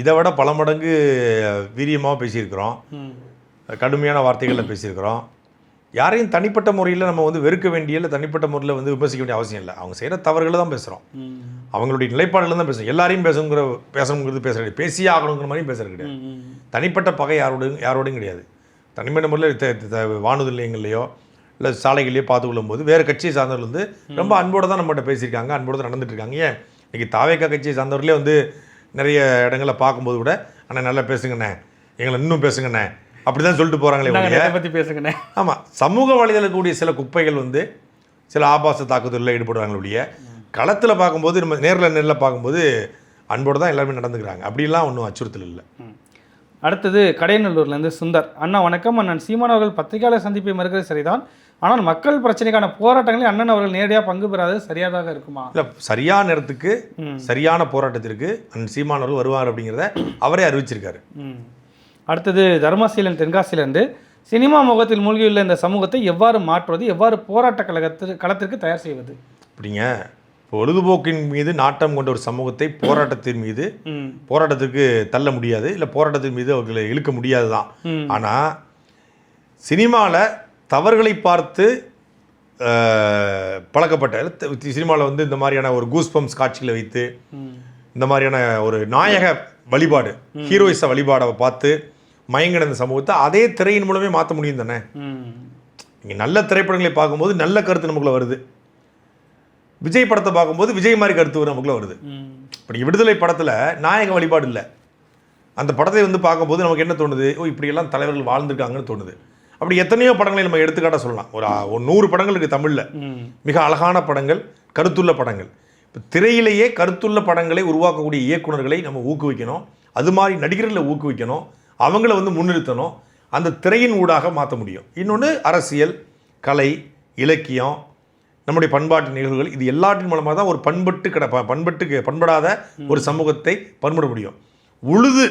இதை விட பல மடங்கு வீரியமாக பேசியிருக்கிறோம், கடுமையான வார்த்தைகளில் பேசியிருக்கிறோம். யாரையும் தனிப்பட்ட முறையில் நம்ம வந்து வெறுக்க வேண்டிய இல்லை, தனிப்பட்ட முறையில் வந்து விமர்சிக்க வேண்டிய அவசியம் இல்லை. அவங்க செய்கிற தவறுகளை தான் பேசுகிறோம், அவங்களுடைய நிலைப்பாடுகள் தான் பேசுகிறோம். எல்லாரையும் பேசணுங்கிறது பேசுகிறது, பேசியே ஆகணுங்கிற மாதிரியும் பேசுகிறது கிடையாது. தனிப்பட்ட பகை யாரோடையும் கிடையாது. தனிப்பட்ட முறையில் வானொலி நிலையங்கள்லையோ இல்லை சாலைகள்லையோ பார்த்து கொள்ளும்போது வேறு கட்சியை சார்ந்தவர்கள் வந்து ரொம்ப அன்போடு தான் நம்மகிட்ட பேசியிருக்காங்க, அன்போடு தான் நடந்துட்டு இருக்காங்க. ஏன் இன்றைக்கி தாவேக்கா கட்சியை சார்ந்தவர்களே வந்து நிறைய இடங்களில் பார்க்கும்போது கூட, அண்ணா நல்லா பேசுங்கண்ணே, எங்களை இன்னும் பேசுங்கண்ணே, அப்படி தான் சொல்லிட்டு போகிறாங்களே பற்றி பேசுங்கண்ணே. ஆமாம், சமூக வலைதளத்தில் கூடிய சில குப்பைகள் வந்து சில ஆபாச தாக்குதலில் ஈடுபடுறாங்க ஒழிய, களத்தில் பார்க்கும்போது நம்ம நேரில் பார்க்கும்போது அன்போடு தான் எல்லாருமே நடந்துக்கிறாங்க. அப்படிலாம் ஒன்றும் அச்சுறுத்தல் இல்லை. அடுத்தது கடையநல்லூர்லேருந்து சுந்தர், அண்ணா வணக்கம். அண்ணன் சீமான் அவர்கள் பத்திரிகையாளர் சந்திப்பை மறுக்கிறது சரிதான், ஆனால் மக்கள் பிரச்சனைக்கான போராட்டங்களில் அண்ணன் அவர்கள் நேரடியாக பங்கு பெறாது சரியாதாக இருக்குமா? இல்லை, சரியான நேரத்துக்கு சரியான போராட்டத்திற்கு அண்ணன் சீமான் அவர்கள் வருவார் அப்படிங்கிறத அவரே அறிவிச்சிருக்காரு. அடுத்தது தர்மசீலன் தென்காசியிலேருந்து, சினிமா முகத்தில் மூழ்கியுள்ள இந்த சமூகத்தை எவ்வாறு மாற்றுவது, எவ்வாறு போராட்ட களத்திற்கு தயார் செய்வது? அப்படிங்க, பொழுதுபோக்கின் மீது நாட்டம் கொண்ட ஒரு சமூகத்தை போராட்டத்தின் மீது போராட்டத்திற்கு தள்ள முடியாது, இல்லை போராட்டத்தின் மீது அவர்களை இழுக்க முடியாது தான். ஆனால் சினிமாவில் தவறுகளை பார்த்து பழக்கப்பட்ட சினிமாவில் வந்து இந்த மாதிரியான ஒரு கூஸ்பம்ஸ் காட்சிகளை வைத்து இந்த மாதிரியான ஒரு நாயக வழிபாடு ஹீரோயிஸ வழிபாடை பார்த்து மயங்கின இந்த சமூகத்தை அதே திரையின் மூலமே மாற்ற முடியும் தானே. நீங்கள் நல்ல திரைப்படங்களை பார்க்கும்போது நல்ல கருத்து நமக்குள்ள வருது. விஜய் படத்தை பார்க்கும்போது விஜய் மாதிரி கருத்து நமக்குள்ள வருது. இப்போ விடுதலை படத்தில் நாயக வழிபாடு இல்லை. அந்த படத்தை வந்து பார்க்கும்போது நமக்கு என்ன தோணுது, ஓ இப்படியெல்லாம் தலைவர்கள் வாழ்ந்துருக்காங்கன்னு தோணுது. அப்படி எத்தனையோ படங்களை நம்ம எடுத்துக்காட்ட சொல்லலாம். ஒரு 100 படங்கள் இருக்குது தமிழில், மிக அழகான படங்கள், கருத்துள்ள படங்கள். இப்போ திரையிலேயே கருத்துள்ள படங்களை உருவாக்கக்கூடிய இயக்குநர்களை நம்ம ஊக்குவிக்கணும். அது மாதிரி நடிகர்களை ஊக்குவிக்கணும், அவங்கள வந்து முன்னிறுத்தணும். அந்த திரையின் ஊடாக மாற்ற முடியும். இன்னொன்று அரசியல், கலை, இலக்கியம், நம்முடைய பண்பாட்டு நிகழ்வுகள், இது எல்லாத்தின் மூலமாக தான் ஒரு பண்படாத ஒரு சமூகத்தை பண்பட முடியும். உழுது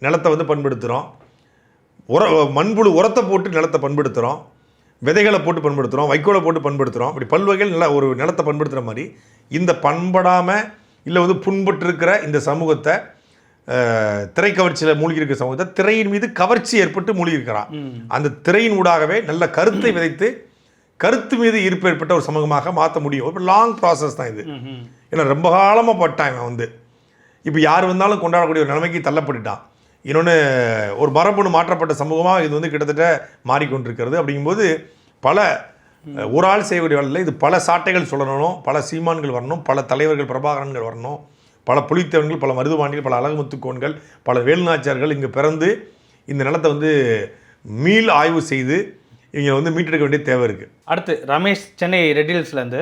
நிலத்தை வந்து பண்படுத்துகிறோம், மண்புழு உரத்தை போட்டு நிலத்தை பண்படுத்துகிறோம், விதைகளை போட்டு பண்படுத்துகிறோம், வைக்கோலை போட்டு பண்படுத்துகிறோம். இப்படி பல்வகைகள் நல்லா ஒரு நிலத்தை பண்படுத்துகிற மாதிரி இந்த பண்படாமல் இல்லை வந்து புண்பட்டு இந்த சமூகத்தை, திரை கவர்ச்சியில் மூழ்கி இருக்கிற சமூகத்தை திரையின் மீது கவர்ச்சி ஏற்பட்டு மூழ்கி இருக்கிறான். அந்த திரையின் ஊடாகவே நல்ல கருத்தை விதைத்து கருத்து மீது ஈர்ப்பு ஏற்பட்ட ஒரு சமூகமாக மாற்ற முடியும். இப்போ லாங் ப்ராசஸ் தான் இது. ஏன்னா ரொம்ப காலமாக பட்டாங்க வந்து இப்போ யார் வந்தாலும் கொண்டாடக்கூடிய ஒரு நிலைமைக்கு தள்ளப்பட்டுட்டான். இன்னொன்று ஒரு மரபணு மாற்றப்பட்ட சமூகமாக இது வந்து கிட்டத்தட்ட மாறிக்கொண்டிருக்கிறது. அப்படிங்கும்போது பல ஒரு ஆள் செய்யக்கூடிய வேலையில் இது பல சாட்டைகள் சொல்லணும், பல சீமான்கள் வரணும், பல தலைவர்கள் பிரபாகரன்கள் வரணும், பல புலித்தேவன்கள், பல மருதுபாண்டிகள், பல அழகுமுத்துக்கோன்கள், பல வேலுநாச்சியார்கள் இங்கே பிறந்து இந்த நிலத்தை வந்து மீள் ஆய்வு செய்து இங்கே வந்து மீட்டெடுக்க வேண்டிய தேவை இருக்குது. அடுத்து ரமேஷ், சென்னை ரெட்டில்ஸ்லேருந்து,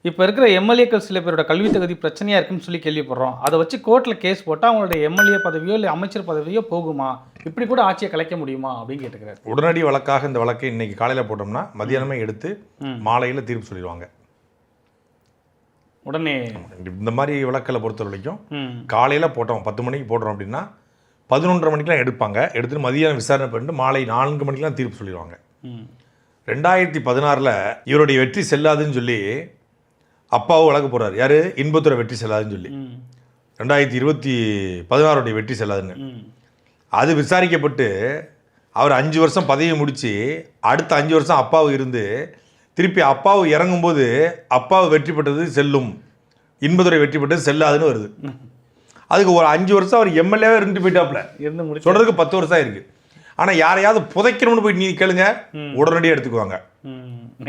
இப்போ இருக்கிற எம்எல்ஏக்கள் சில பேரோட கல்வி தகுதி பிரச்சனையாக இருக்குன்னு சொல்லி கேள்விப்படுறோம். அதை வச்சு கோர்ட்டில் கேஸ் போட்டால் அவங்களோட எம்எல்ஏ பதவியோ இல்லை அமைச்சர் பதவியோ போகுமா, இப்படி கூட ஆட்சியை கலைக்க முடியுமா அப்படின்னு கேட்டுக்கிறார். உடனடி வழக்காக இந்த வழக்கை இன்னைக்கு காலையில் போட்டோம்னா மதியானமே எடுத்து மாலையில் தீர்ப்பு சொல்லிடுவாங்க. உடனே இந்த மாதிரி வழக்கில் பொறுத்த வரைக்கும் காலையில் போட்டோம் 10 மணிக்கு போடுறோம் அப்படின்னா 11:30 மணிக்கெலாம் எடுப்பாங்க. எடுத்துட்டு மதியானம் விசாரணை பண்ணிட்டு மாலை 4 மணிக்கெலாம் தீர்ப்பு சொல்லிடுவாங்க. 2016 இவருடைய வெற்றி செல்லாதுன்னு சொல்லி அப்பாவும் வழக்கு போடுறாரு. யார்? இன்பத்துறை வெற்றி செல்லாதுன்னு சொல்லி 2016 வெற்றி செல்லாதுன்னு. அது விசாரிக்கப்பட்டு அவர் 5 வருஷம் பதவியை முடித்து அடுத்த 5 வருஷம் அப்பாவு இருந்து திருப்பி அப்பாவு இறங்கும்போது அப்பாவு வெற்றி பெற்றது செல்லும், இன்பத்துறை வெற்றி பெற்றது செல்லாதுன்னு வருது. அதுக்கு ஒரு 5 வருஷம் அவர் எம்எல்ஏவே இருந்து போயிட்டாப்ல, சொல்கிறதுக்கு 10 வருஷம் இருக்குது. ஆனால் யாரையாவது புதைக்கணும்னு போய் நீ கேளுங்க, உடனடியாக எடுத்துக்குவாங்க,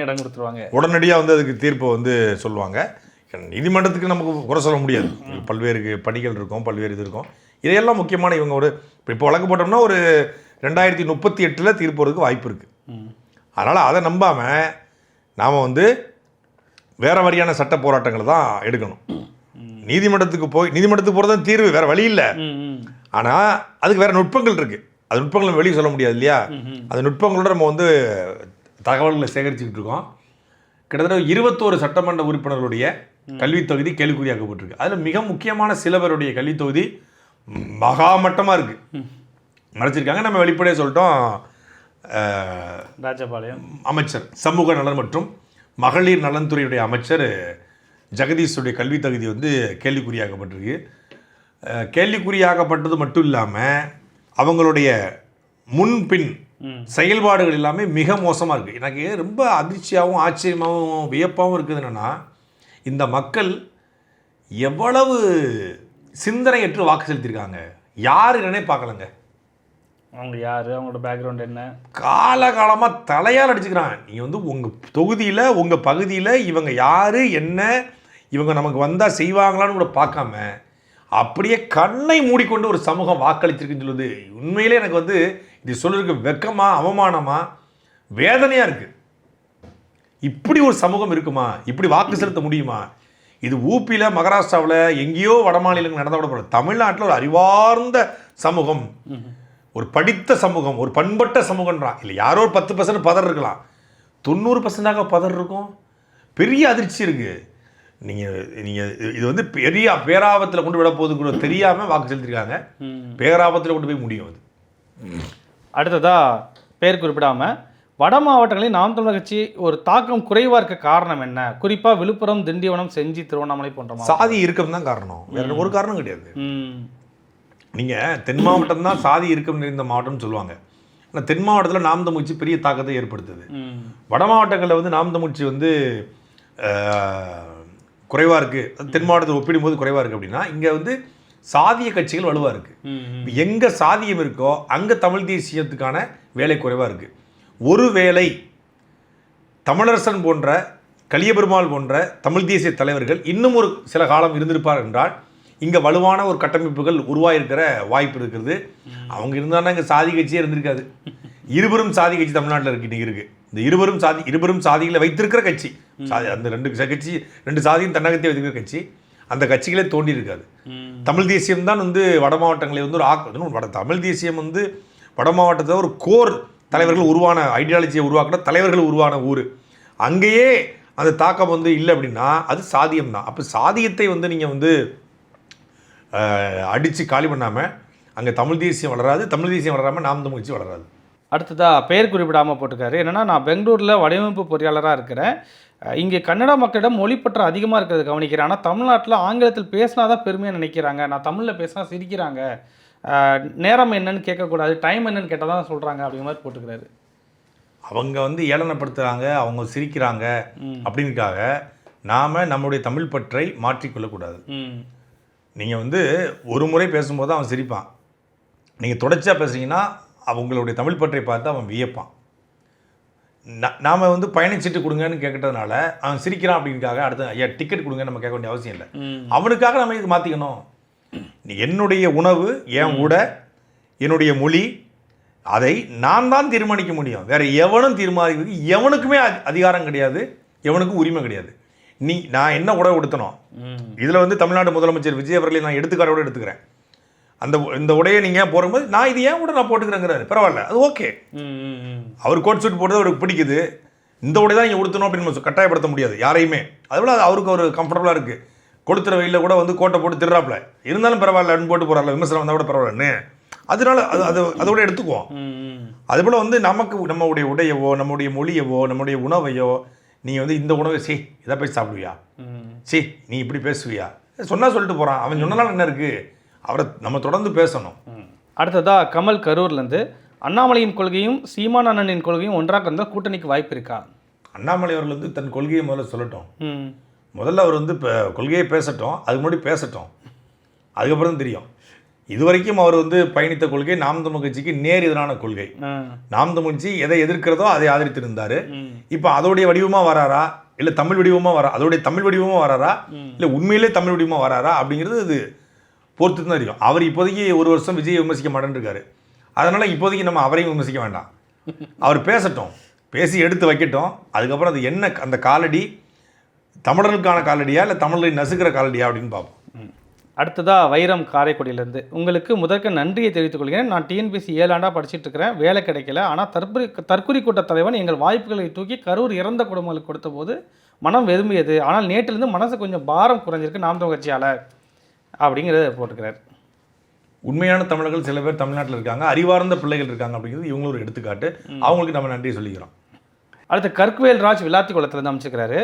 இடம் கொடுத்துருவாங்க, உடனடியாக வந்து அதுக்கு தீர்ப்பை வந்து சொல்லுவாங்க. நீதிமன்றத்துக்கு நமக்கு குறை சொல்ல முடியாது, பல்வேறு பணிகள் இருக்கும், பல்வேறு இது இருக்கும். இதையெல்லாம் முக்கியமான இவங்க ஒரு இப்போ வழக்கு போட்டோம்னா ஒரு 2038 தீர்ப்பு வரதுக்கு வாய்ப்பு இருக்குது. அதனால் அதை நம்பாமல் நாம் வந்து வேறு வழியான சட்ட போராட்டங்களை தான் எடுக்கணும். நீதிமன்றத்துக்கு போகிறது தான் தீர்வு, வேறு வழி இல்லை. ஆனால் அதுக்கு வேறு நுட்பங்கள் இருக்குது. அது நுட்பங்களை வெளியே சொல்ல முடியாது இல்லையா? அந்த நுட்பங்களோட நம்ம வந்து தகவல்களை சேகரிச்சுக்கிட்டு இருக்கோம். கிட்டத்தட்ட 21 சட்டமன்ற உறுப்பினர்களுடைய கல்வித் தொகுதி கேள்விக்குறியாக்கப்பட்டிருக்கு. அதில் மிக முக்கியமான சிலவருடைய கல்வித் தொகுதி மகாமட்டமாக இருக்குது, மறைச்சிருக்காங்க. நம்ம வெளிப்படையாக சொல்லிட்டோம். ராஜபாளையம் அமைச்சர் சமூக நலன் மற்றும் மகளிர் நலன்துறையுடைய அமைச்சர் ஜெகதீஷுடைய கல்வித் தகுதி வந்து கேள்விக்குறியாக்கப்பட்டிருக்கு. கேள்விக்குறியாக்கப்பட்டது மட்டும் இல்லாமல் அவங்களுடைய முன்பின் செயல்பாடுகள் எல்லாமே மிக மோசமாக இருக்குது. எனக்கு ரொம்ப அதிர்ச்சியாகவும் ஆச்சரியமாகவும் வியப்பாகவும் இருக்குது என்னென்னா, இந்த மக்கள் எவ்வளவு சிந்தனையற்று வாக்கு செலுத்தியிருக்காங்க. யார் என்னன்னே பார்க்கலங்க. அவங்க யார், அவங்களோட பேக்ரவுண்ட் என்ன, காலகாலமாக தலையால் அடிச்சுக்கிறான். நீங்கள் வந்து உங்கள் தொகுதியில் உங்கள் பகுதியில் இவங்க யார் என்ன, இவங்க நமக்கு வந்தால் செய்வாங்களான்னு கூட பார்க்காம அப்படியே கண்ணை மூடிக்கொண்டு ஒரு சமூகம் வாக்களிச்சிருக்குன்னு சொல்லுது. உண்மையிலே எனக்கு வந்து இது சொல்றதுக்கு வெக்கமா, அவமானமா, வேதனையாக இருக்குது. இப்படி ஒரு சமூகம் இருக்குமா? இப்படி வாக்கு செலுத்த முடியுமா? இது ஊப்பியில், மகாராஷ்டிராவில், எங்கேயோ வட மாநிலங்கள் நடந்த கூட போல, தமிழ்நாட்டில் ஒரு அறிவார்ந்த சமூகம், ஒரு படித்த சமூகம், ஒரு பண்பட்ட சமூகன்றான். இல்லை யாரோ 10% பதர் இருக்கலாம், 90% பதர் இருக்கும். பெரிய அதிர்ச்சி இருக்குது. நீங்கள் இது வந்து பெரிய பேராபத்தில் கொண்டு விட போகுதுன்னு கூட தெரியாமல் வாக்கு செலுத்திருக்காங்க. பேராபத்தில் கொண்டு போய் முடியும் அது. அடுத்ததா பேர் குறிப்பிடாமல் வட மாவட்டங்களில் நாம் தமிழர் கட்சி ஒரு தாக்கம் குறைவாக இருக்க காரணம் என்ன? குறிப்பாக விழுப்புரம், திண்டிவனம், செஞ்சி, திருவண்ணாமலை போன்ற சாதி இருக்கம் தான் காரணம், வேற ஒரு காரணம் கிடையாது. நீங்கள் தென் மாவட்டம் தான் சாதி இருக்கம் நிறைந்த மாவட்டம்னு சொல்லுவாங்க. ஆனால் தென் மாவட்டத்தில் நாம் தமிழ் கட்சி பெரிய தாக்கத்தை ஏற்படுத்துது. வட மாவட்டங்களில் வந்து நாம் தமிழ் கட்சி வந்து குறைவாக இருக்குது, தென் மாவட்டத்தில் ஒப்பிடும்போது குறைவாக இருக்குது. அப்படின்னா இங்கே வந்து சாதிய கட்சிகள் வலுவாக இருக்குது. எங்கே சாதியம் இருக்கோ அங்கே தமிழ் தேசியத்துக்கான வேலை குறைவாக இருக்குது. ஒருவேளை தமிழரசன் போன்ற கலியபெருமாள் போன்ற தமிழ் தேசிய தலைவர்கள் இன்னும் ஒரு சில காலம் இருந்திருப்பார் என்றால் இங்கே வலுவான ஒரு கட்டமைப்புகள் உருவாகிருக்கிற வாய்ப்பு இருக்கிறது. அவங்க இருந்தாங்கன்னா இங்கே சாதி கட்சியே இருந்திருக்காது. இருவரும் சாதி கட்சி தமிழ்நாட்டில் இருக்குது. இந்த இருவரும் சாதிகளை வைத்திருக்கிற கட்சி, அந்த ரெண்டு சாதியும் தன்னகத்தை வைத்திருக்கிற கட்சி, அந்த கட்சிகளே தோண்டி இருக்காது. தமிழ் தேசியம் தான் வந்து வட மாவட்டங்களை வந்து ஒரு தமிழ் தேசியம் வந்து வட மாவட்டத்தில் ஒரு கோர் தலைவர்கள் உருவான ஐடியாலஜியை உருவாக்கின தலைவர்கள் உருவான ஊர். அங்கேயே அந்த தாக்கம் வந்து இல்லை அப்படின்னா அது சாதியம் தான். அப்போ சாதியத்தை வந்து நீங்கள் வந்து அடித்து காலி பண்ணாமல் அங்கே தமிழ் தேசியம் வளராது, தமிழ் தேசியம் வளராமல் நாம் தமிழ் கட்சி வளராது. அடுத்ததாக பெயர் குறிப்பிடாமல் போட்டுக்காரு. என்னென்னா, நான் பெங்களூரில் வடிவமைப்பு பொறியாளராக இருக்கிறேன். இங்கே கன்னட மக்களிடம் மொழிப்பற்று அதிகமாக இருக்கிறது கவனிக்கிறேன். ஆனால் தமிழ்நாட்டில் ஆங்கிலத்தில் பேசினா தான் பெருமையாக நினைக்கிறாங்க. நான் தமிழில் பேசினா சிரிக்கிறாங்க. நேரம் என்னன்னு கேட்கக்கூடாது, டைம் என்னன்னு கேட்டால் தான் சொல்கிறாங்க அப்படிங்கிற மாதிரி போட்டுக்கிறாரு. அவங்க வந்து ஏளனப்படுத்துகிறாங்க, அவங்க சிரிக்கிறாங்க அப்படின்னுக்காக நாம் நம்முடைய தமிழ் பற்றை மாற்றிக்கொள்ளக்கூடாது. நீங்கள் வந்து ஒரு முறை பேசும்போது அவன் சிரிப்பான், நீங்கள் தொடர்ச்சியாக பேசுகிறீங்கன்னா அவங்களுடைய தமிழ் பற்றை பார்த்து அவன் வியப்பான். நாம் வந்து பயணச்சீட்டு கொடுங்கன்னு கேட்கறதுனால அவன் சிரிக்கிறான் அப்படின்னுக்காக அடுத்த ஐயா டிக்கெட் கொடுங்க நம்ம கேட்க வேண்டிய அவசியம் இல்லை. அவனுக்காக நம்ம இதுக்கு மாற்றிக்கணும். என்னுடைய உணவு, என் உடை, என்னுடைய மொழி, அதை நான் தான் தீர்மானிக்க முடியும். வேறு எவனும் தீர்மானிக்கிறதுக்கு எவனுக்குமே அதிகாரம் கிடையாது, எவனுக்கும் உரிமை கிடையாது. நான் என்ன உடை உடுத்தணும், இதில் வந்து தமிழ்நாடு முதலமைச்சர் விஜய் அவர்களை நான் எடுத்துக்காரோடு எடுத்துக்கிறேன். இந்த உடையை நீங்கள் போடும்போது நான் இது ஏன் கூட நான் போட்டுக்கிறேங்கிறாரு, பரவாயில்ல, அது ஓகே. அவர் கோட் சூட் போடுறது அவருக்கு பிடிக்குது, இந்த உடை தான் நீங்கள் உடுத்தணும் அப்படின்னு கட்டாயப்படுத்த முடியாது யாரையுமே. அதுபோல் அவருக்கு ஒரு கம்ஃபர்டபுளாக இருக்குது. கொடுத்துற வெயிலில் கூட வந்து கோட்டை போட்டு திருறாப்புல இருந்தாலும் பரவாயில்லன்னு போட்டு போகிறாள், விமர்சனம் வந்தால் கூட பரவாயில்லன்னு, அதனால அதோட எடுத்துக்குவோம். அதுபோல் வந்து நமக்கு நம்மளுடைய உடையவோ, நம்முடைய மொழியவோ, நம்முடைய உணவையோ நீங்கள் வந்து இந்த உணவை இதை போய் சாப்பிடுவியா, நீ இப்படி பேசுவியா சொன்னால் சொல்லிட்டு போகிறான். அவன் சொன்னாலும் என்ன இருக்குது, அவரை நம்ம தொடர்ந்து பேசணும். அடுத்ததாக கமல் கரூர்லேருந்து, அண்ணாமலையின் கொள்கையும் சீமான் அண்ணனின் கொள்கையும் ஒன்றாக இருந்தால் கூட்டணிக்கு வாய்ப்பு இருக்கா? அண்ணாமலை அவர்கள் வந்து தன் கொள்கையை முதல்ல சொல்லட்டும். முதல்ல அவர் வந்து இப்போ கொள்கையை பேசட்டும், அதுக்கு முன்னாடி பேசட்டும், அதுக்கப்புறம் தான் தெரியும். இதுவரைக்கும் அவர் வந்து பயணித்த கொள்கை நாம் தமிழ் கட்சிக்கு நேர் எதிரான கொள்கை. நாம் தமிழ் கட்சி எதை எதிர்க்கிறதோ அதை ஆதரித்திருந்தார். இப்போ அதோடைய வடிவமாக வராரா, இல்லை தமிழ் வடிவமாக அதோடைய தமிழ் வடிவமாக வராரா, இல்லை உண்மையிலே தமிழ் வடிவமாக வராரா அப்படிங்கிறது இது பொறுத்து தான் தெரியும். அவர் இப்போதைக்கு ஒரு வருஷம் விஜயை விமர்சிக்க மாட்டேன்னு இருக்காரு. அதனால் இப்போதைக்கு நம்ம அவரையும் விமர்சிக்க வேண்டாம். அவர் பேசட்டும், பேசி எடுத்து வைக்கட்டும். அதுக்கப்புறம் அது என்ன அந்த காலடி தமிழர்களுக்கான காலடியா இல்லை தமிழை நசுக்கிற காலடியா அப்படின்னு பார்ப்போம். அடுத்ததாக வைரம் காரைக்குடியிலேருந்து, உங்களுக்கு முதற்க நன்றியை தெரிவித்துக் கொள்கிறேன். நான் டிஎன்பிஎஸ்சி 7 ஆண்டாக படிச்சுட்டு இருக்கிறேன், வேலை கிடைக்கல. ஆனால் தற்குறி கூட்ட தலைவன் எங்கள் வாய்ப்புகளை தூக்கி கரூர் இறந்த குடும்பங்களுக்கு கொடுத்த போது மனம் வெறும்பியது. ஆனால் நேற்றிலிருந்து மனசு கொஞ்சம் பாரம் குறைஞ்சிருக்கு நாம் தமிழ் கட்சியால் அப்படிங்கிறத போட்டுக்கிறார். உண்மையான தமிழர்கள் சில பேர் தமிழ்நாட்டில் இருக்காங்க, அறிவார்ந்த பிள்ளைகள் இருக்காங்க அப்படிங்கிறது இவங்களும் ஒரு எடுத்துக்காட்டு. அவங்களுக்கு நம்ம நன்றி சொல்லிக்கிறோம். அடுத்து கற்குவேல் ராஜ் விளாத்தி குளத்திலிருந்து அமைச்சிருக்கிறாரு.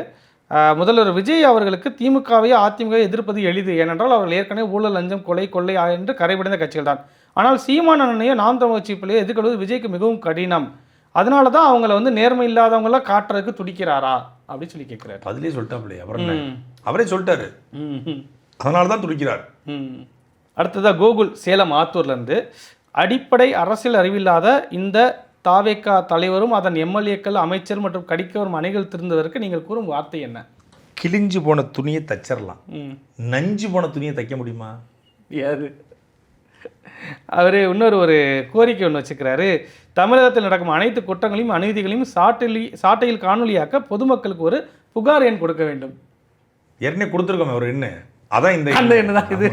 முதல்வர் விஜய் அவர்களுக்கு திமுகவையோ அதிமுகவை எதிர்ப்பது எளிது, ஏனென்றால் அவர்கள் ஏற்கனவே ஊழல், லஞ்சம், கொள்ளை என்று கரைபிடிந்த கட்சிகள் தான். ஆனால் சீமான் அண்ணனையோ நாம் தமிழ் கட்சி பிள்ளையோ எதிர்கொள்வது விஜய்க்கு மிகவும் கடினம். அதனால தான் அவங்கள வந்து நேர்மை இல்லாதவங்களாம் காட்டுறதுக்கு துடிக்கிறாரா அப்படின்னு சொல்லி கேட்குறாரு. அதுலேயே சொல்லிட்டாப்லையே, அப்புறம் அவரே சொல்லிட்டாரு, அதனால தான் துடிக்கிறார். அடுத்ததாக கோகுல் சேலம் ஆத்தூர்லேருந்து, அடிப்படை அரசியல் அறிவில்லாத இந்த தாவேக்கா தலைவரும் அதன் எம்எல்ஏக்கள், அமைச்சர் மற்றும் கடிக்க வரும் அணிகள் திருந்ததற்கு நீங்கள் கூறும் வார்த்தை என்ன? கிழிஞ்சு போன துணியை தச்சிடலாம், நஞ்சு போன துணியை தைக்க முடியுமா? யாரு அவர் இன்னொரு கோரிக்கை ஒன்று வச்சுக்கிறாரு. தமிழகத்தில் நடக்கும் அனைத்து குற்றங்களையும் அநீதிகளையும் சாட்டையில் காணொலியாக்க பொதுமக்களுக்கு ஒரு புகார் எண் கொடுக்க வேண்டும். ஏற்கனவே கொடுத்துருக்கோம் ஒரு எண்ணு, அதான் இந்த எண்ணு தான் இது.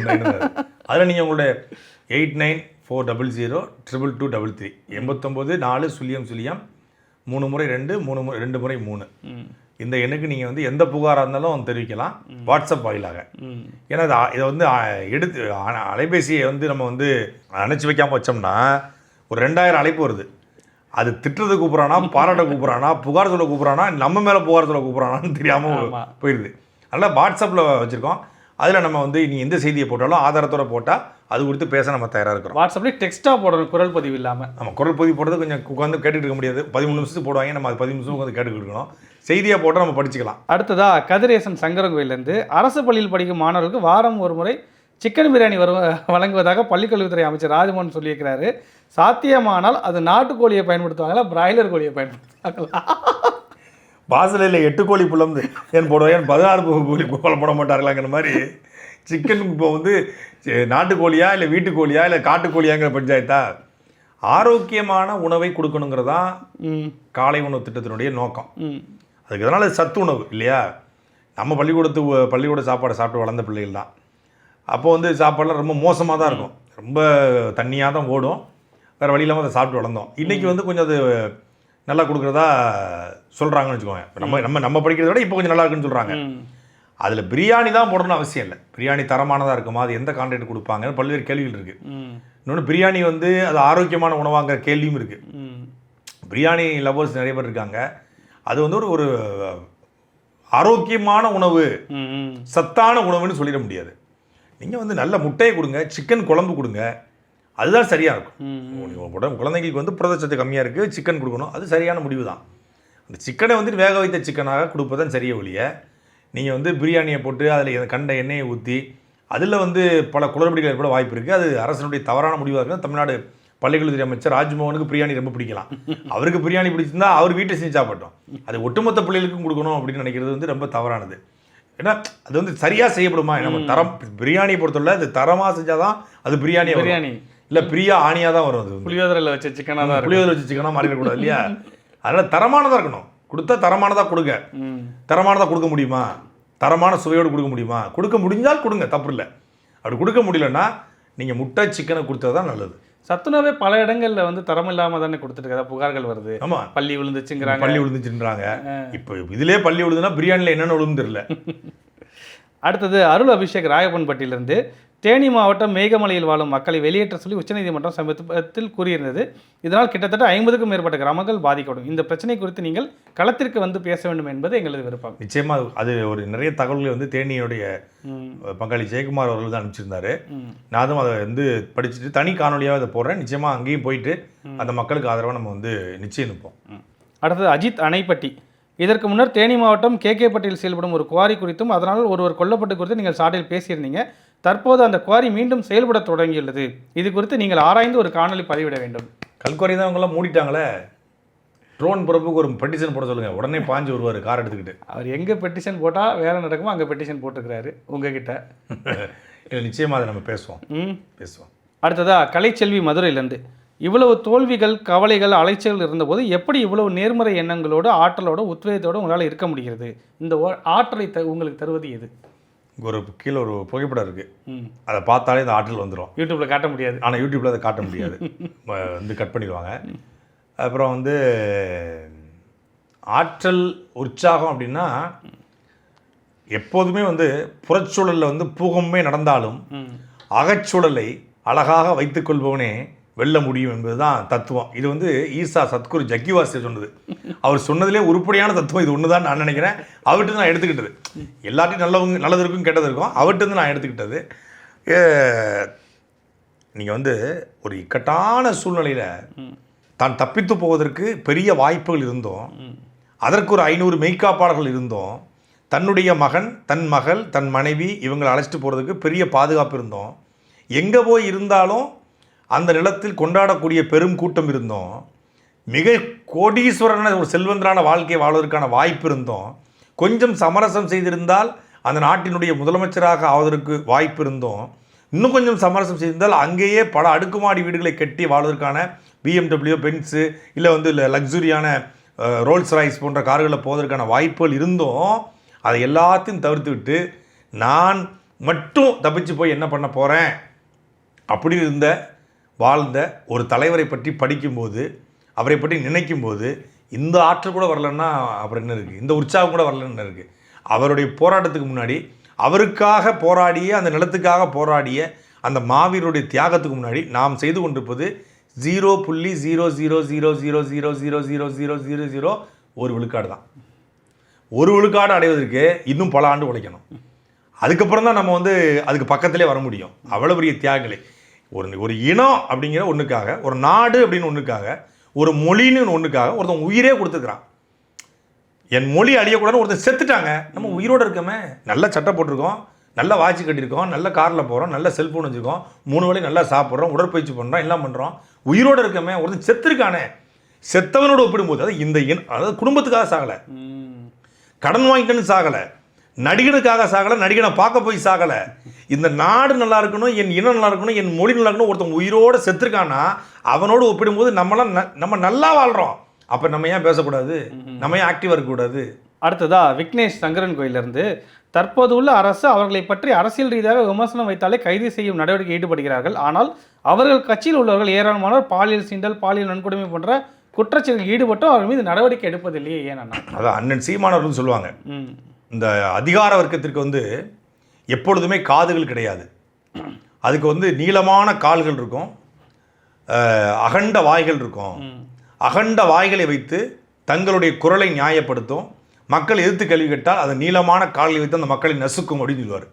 அதில் நீங்கள் உங்களுடைய 8940002223 894003 முறை 2 முறை 3 இந்த எண்ணுக்கு நீங்கள் வந்து எந்த புகாராக இருந்தாலும் தெரிவிக்கலாம், வாட்ஸ்அப் வாயிலாக. ஏன்னா இதை வந்து எடுத்து அலைபேசியை வந்து நம்ம வந்து அணைச்சி வைக்காமல் வச்சோம்னா ஒரு 2000 அழைப்பு வருது. அது திட்டுறது கூப்பிட்றானா, பாராட்ட கூப்பிட்றானா, புகார் சொல்ல கூப்பிட்றானா, நம்ம மேலே புகார் சொல்ல கூப்பிட்றானான்னு தெரியாமல் போயிடுது. அதனால் வாட்ஸ்அப்பில் வச்சுருக்கோம். அதில் நம்ம வந்து நீ எந்த செய்தியை போட்டாலும் ஆதாரத்தோட போட்டால் அது குறித்து பேச நம்ம தயாராக இருக்கிறோம். வாட்ஸ்அப்லேயே டெக்ஸ்ட்டாக போடணும், குரல் பதிவு இல்லாமல். நம்ம குரல் பதிவு போடுறது கொஞ்சம் உட்காந்து கேட்டுட்டு இருக்க முடியாது. 13 நிமிஷத்துக்கு போடுவாங்க, நம்ம அது 15 நிமிஷம் உட்காந்து கேட்டுக்கிட்டு இருக்கணும். செய்தியாக போட்டால் நம்ம படிச்சுக்கலாம். அடுத்ததா கதிரேசன் சங்கரங்கோயிலேருந்து அரசு பள்ளியில் படிக்கும் மாணவர்களுக்கு வாரம் ஒரு முறை சிக்கன் பிரியாணி வழங்குவதாக பள்ளிக்கல்வித்துறை அமைச்சர் ராஜ்மோகன் சொல்லியிருக்கிறாரு. சாத்தியமானால் அது நாட்டுக்கோழியை பயன்படுத்துவாங்களா, பிராய்லர் கோழியை பயன்படுத்துவாங்களா? வாசலில் 8 கோழி புலம்பு ஏன் போடுவோம், ஏன் 16 கோழி போட மாட்டார்களாங்கிற மாதிரி சிக்கன் இப்போ வந்து நாட்டுக்கோழியா இல்லை வீட்டுக்கோழியா இல்லை காட்டுக்கோழியாங்கிற பஞ்சாயத்தா? ஆரோக்கியமான உணவை கொடுக்கணுங்கிறதா காலை உணவு திட்டத்தினுடைய நோக்கம். அதுக்கு அதனால் சத்து உணவு இல்லையா? நம்ம பள்ளிக்கூட சாப்பாடை சாப்பிட்டு வளர்ந்த பிள்ளைகள் தான். அப்போ வந்து சாப்பாடெலாம் ரொம்ப மோசமாக தான் இருக்கும், ரொம்ப தண்ணியாக தான் ஓடும், வேறு வழி இல்லாமல் அதை சாப்பிட்டு வளர்ந்தோம். இன்றைக்கி வந்து கொஞ்சம் அது நல்லா கொடுக்குறதா சொல்கிறாங்கன்னு வச்சுக்கோங்க. நம்ம படிக்கிறத விட இப்போ கொஞ்சம் நல்லா இருக்குன்னு சொல்கிறாங்க. அதில் பிரியாணி தான் போடணும்னு அவசியம் இல்லை. பிரியாணி தரமானதாக இருக்குமா, அது எந்த கான்டென்ட் கொடுப்பாங்க, பல்வேறு கேள்விகள் இருக்குது. இன்னொன்று பிரியாணி வந்து அது ஆரோக்கியமான உணவாங்கிற கேள்வியும் இருக்குது. பிரியாணி லவ்வர்ஸ் நிறைய பேர் இருக்காங்க. அது வந்து ஒரு ஆரோக்கியமான உணவு, சத்தான உணவுன்னு சொல்லிட முடியாது. நீங்கள் வந்து நல்ல முட்டையை கொடுங்க, சிக்கன் குழம்பு கொடுங்க, அதுதான் சரியாக இருக்கும். குழந்தைங்களுக்கு வந்து புரதச்சத்து கம்மியாக இருக்குது, சிக்கன் கொடுக்கணும், அது சரியான முடிவு தான். அந்த சிக்கனை வந்துட்டு வேக வைத்த சிக்கனாக கொடுப்பதான் சரிய ஒழிய, நீங்கள் வந்து பிரியாணியை போட்டு அதில் கண்ட எண்ணெயை ஊற்றி அதில் வந்து பல குளறுபடிகள் ஏற்பட வாய்ப்பு இருக்குது. அது அரசனுடைய தவறான முடிவாக இருக்குது. தமிழ்நாடு பள்ளிக்கல்வித்துறை அமைச்சர் ராஜ்மோகனுக்கு பிரியாணி ரொம்ப பிடிக்கலாம். அவருக்கு பிரியாணி பிடிச்சிருந்தா அவர் வீட்டை செஞ்சு சாப்பிட்டோம். அது ஒட்டுமொத்த பிள்ளைகளுக்கும் கொடுக்கணும் அப்படின்னு நினைக்கிறது வந்து ரொம்ப தவறானது. ஏன்னா அது வந்து சரியாக செய்யப்படுமா? நம்ம தரம் பிரியாணியை பொறுத்தவரை அது தரமாக செஞ்சால் தான் அது பிரியாணி இல்லை பிரியா ஆணியாக தான் வரும். அது புளியோதரையில் வச்ச சிக்கனாக தான், புளியோதரை வச்ச சிக்கனாக மாறிடக்கூடாது இல்லையா? அதனால் தரமானதாக இருக்கணும். கொடுத்தா தரமானதாக கொடுங்க. தரமானதாக கொடுக்க முடியுமா? தரமான சுவையோடு கொடுக்க முடியுமா? கொடுக்க முடிஞ்சால் கொடுங்க, தப்பு இல்லை. அப்படி கொடுக்க முடியலன்னா நீங்கள் முட்டை சிக்கனை கொடுத்தா தான் நல்லது. சத்துணவே பல இடங்களில் வந்து தரம் இல்லாமல் தானே கொடுத்துட்டு புகார்கள் வருது. ஆமாம், பள்ளி விழுந்துச்சுங்கிறாங்க, பள்ளி விழுந்துச்சுன்றாங்க. இப்போ இதிலே பள்ளி விழுதுன்னா பிரியாணியில் என்னென்ன விழுந்து தெரியல. அடுத்தது அருள் அபிஷேக் ராயப்பன்பட்டியிலிருந்து, தேனி மாவட்டம் மேகமலையில் வாழும் மக்களை வெளியேற்ற சொல்லி உச்சநீதிமன்றம் சமீபத்தில் கூறியிருந்தது. இதனால் கிட்டத்தட்ட 50க்கும் மேற்பட்ட கிராமங்கள் பாதிக்கப்படும். இந்த பிரச்சனை குறித்து நீங்கள் களத்திற்கு வந்து பேச வேண்டும் என்பது எங்களது விருப்பம். நிச்சயமாக அது ஒரு நிறைய தகவல்களை வந்து தேனியுடைய பங்காளி ஜெயக்குமார் அவர்கள் தான் அனுப்பிச்சிருந்தாரு. நானும் அதை வந்து படிச்சுட்டு தனி காணொலியாக அதை போடுறேன். நிச்சயமாக அங்கேயும் போயிட்டு அந்த மக்களுக்கு ஆதரவாக நம்ம வந்து நிச்சயம் நிற்போம். அடுத்தது அஜித் அணைப்பட்டி. இதற்கு முன்னர் தேனி மாவட்டம் கேகேப்பட்டியில் செயல்படும் ஒரு குவாரி குறித்தும் அதனால் ஒருவர் கொல்லப்பட்டு குறித்து நீங்கள் சாட்டில் பேசியிருந்தீங்க. தற்போது அந்த குவாரி மீண்டும் செயல்பட தொடங்கியுள்ளது. இது குறித்து நீங்கள் ஆராய்ந்து ஒரு காணொலி பதிவிட வேண்டும். கல்குவாரி தான் அவங்களாம் மூடிட்டாங்களே. ட்ரோன் பிறப்புக்கு ஒரு பெட்டிஷன் போட சொல்லுங்கள், உடனே பாஞ்சு வருவார் கார் எடுத்துக்கிட்டு. அவர் எங்கே பெட்டிஷன் போட்டால் வேலை நடக்குமோ அங்கே பெட்டிஷன் போட்டிருக்கிறாரு உங்ககிட்ட. இல்லை, நிச்சயமாக அதை நம்ம பேசுவோம். அடுத்ததாக கலைச்செல்வி மதுரையிலேருந்து, இவ்வளவு தோல்விகள், கவலைகள், அலைச்சல்கள் இருந்தபோது எப்படி இவ்வளவு நேர்மறை எண்ணங்களோடு, ஆற்றலோட, உத்வேகத்தோடு உங்களால் இருக்க முடிகிறது? இந்த ஆற்றலை உங்களுக்கு தருவது எது? ஒரு கீழே ஒரு புகைப்படம் இருக்குது, அதை பார்த்தாலே இந்த ஆற்றல் வந்துடும். யூடியூப்பில் காட்ட முடியாது, ஆனால் யூடியூப்பில் அதை காட்ட முடியாது, வந்து கட் பண்ணிடுவாங்க. அப்புறம் வந்து ஆற்றல், உற்சாகம் அப்படின்னா எப்போதுமே வந்து புறச்சூழலில் வந்து பூகமே நடந்தாலும் அகச்சூழலை அழகாக வைத்துக்கொள்பவனே வெல்ல முடியும் என்பது தான் தத்துவம். இது வந்து ஈசா சத்குரு ஜக்கிவாசி சொன்னது. அவர் சொன்னதிலே உருப்படியான தத்துவம் இது ஒன்று தான் நான் நினைக்கிறேன். அவர்கிட்ட நான் எடுத்துக்கிட்டது. எல்லாத்தையும் நல்லது இருக்கும் கெட்டது இருக்கும், அவர்கிட்ட நான் எடுத்துக்கிட்டது. நீங்கள் வந்து ஒரு இக்கட்டான சூழ்நிலையில் தான் தப்பித்து போவதற்கு பெரிய வாய்ப்புகள் இருந்தோம், அதற்கு ஒரு 500 மெய்க்காப்பாளர்கள் இருந்தோம், தன்னுடைய மகன், தன் மகள், தன் மனைவி இவங்களை அழைச்சிட்டு போகிறதுக்கு பெரிய பாதுகாப்பு இருந்தோம், எங்கே போய் இருந்தாலும் அந்த நிலத்தில் கொண்டாடக்கூடிய பெரும் கூட்டம் இருந்தோம், மிக கோடீஸ்வரன ஒரு செல்வந்தரான வாழ்க்கையை வாழ்வதற்கான வாய்ப்பு இருந்தோம், கொஞ்சம் சமரசம் செய்திருந்தால் அந்த நாட்டினுடைய முதலமைச்சராக ஆவதற்கு வாய்ப்பு இருந்தோம், இன்னும் கொஞ்சம் சமரசம் செய்திருந்தால் அங்கேயே பல அடுக்குமாடி வீடுகளை கட்டி வாழ்வதற்கான BMW, பென்ஸு, இல்லை வந்து லக்ஸுரியான ரோல்ஸ் ராய்ஸ் போன்ற கார்களில் போவதற்கான வாய்ப்புகள் இருந்தோம். அதை எல்லாத்தையும் தவிர்த்து விட்டு நான் மட்டும் தப்பிச்சு போய் என்ன பண்ண போகிறேன் அப்படி இருந்த வாழ்ந்த ஒரு தலைவரை பற்றி படிக்கும்போது, அவரை பற்றி நினைக்கும்போது இந்த ஆற்றல் கூட வரலன்னா அப்புறம் என்ன இருக்குது, இந்த உற்சாகம் கூட வரலன்னு என்ன இருக்குது? அவருடைய போராட்டத்துக்கு முன்னாடி, அவருக்காக போராடிய, அந்த நிலத்துக்காக போராடிய அந்த மாவீரருடைய தியாகத்துக்கு முன்னாடி நாம் செய்து கொண்டிருப்பது 0.00000000000 ஒரு விழுக்காடு தான். ஒரு விழுக்காடு அடைவதற்கு இன்னும் பல ஆண்டு உழைக்கணும். அதுக்கப்புறம் தான் நம்ம வந்து அதுக்கு பக்கத்திலே வர முடியும். அவ்வளோ பெரிய தியாகிகளை ஒரு இனம் அப்படிங்கிற ஒன்றுக்காக, ஒரு நாடு அப்படின்னு ஒன்றுக்காக, ஒரு மொழின்னு ஒன்றுக்காக ஒருத்தன் உயிரே கொடுத்துருக்குறான். என் மொழி அழியக்கூடாதுன்னு ஒருத்தர் செத்துட்டாங்க. நம்ம உயிரோடு இருக்கோமே, நல்ல சட்டை போட்டிருக்கோம், நல்ல வாட்ச் கட்டியிருக்கோம், நல்ல காரில் போகிறோம், நல்ல செல்ஃபோன் வச்சுருக்கோம், 3 வேளையும் நல்லா சாப்பிட்றோம், உடற்பயிற்சி பண்ணுறோம், எல்லாம் பண்ணுறோம், உயிரோடு இருக்கமே. ஒருத்தர் செத்துருக்கானே, செத்தவனோடு ஒப்பிடும்போது அது அதாவது குடும்பத்துக்காக சாகலை, கடன் வாங்கிட்டேன்னு சாகலை, நடிகனுக்காக சாகலை, நடிகனை பார்க்க போய் சாகலை, இந்த நாடு நல்லா இருக்கணும், என் இனம் நல்லா இருக்கணும், என் மொழி நல்லா இருக்கணும், ஒருத்தன் உயிரோடு செத்துருக்கானா அவனோடு ஒப்பிடும்போது நம்ம நல்லா வாழ்கிறோம். அப்போ நம்ம ஏன் பேசக்கூடாது, நம்ம ஏன் ஆக்டிவாக இருக்கக்கூடாது? அடுத்ததா விக்னேஷ் சங்கரன் கோயிலிருந்து, தற்போது உள்ள அரசு அவர்களை பற்றி அரசியல் ரீதியாக விமர்சனம் வைத்தாலே கைது செய்யும் நடவடிக்கை ஈடுபடுகிறார்கள். ஆனால் அவர்கள் கட்சியில் உள்ளவர்கள் ஏராளமானோர் பாலியல் சீண்டல், பாலியல் வன்கொடுமை போன்ற குற்றச்செயலில் ஈடுபட்டும் அவர்கள் மீது நடவடிக்கை எடுப்பதில்லையே, ஏன் அண்ணா? அதான் அண்ணன் சீமானவர்கள் சொல்லுவாங்க, இந்த அதிகார வர்க்கத்திற்கு வந்து எப்பொழுதுமே காதுகள் கிடையாது, அதுக்கு வந்து நீளமான கால்கள் இருக்கும், அகண்ட வாய்கள் இருக்கும். அகண்ட வாய்களை வைத்து தங்களுடைய குரலை நியாயப்படுத்தும், மக்கள் எதிர்த்து கேள்வி கேட்டால் அதை நீளமான கால்களை வைத்து அந்த மக்களை நசுக்கும் அப்படின்னு சொல்லுவார்.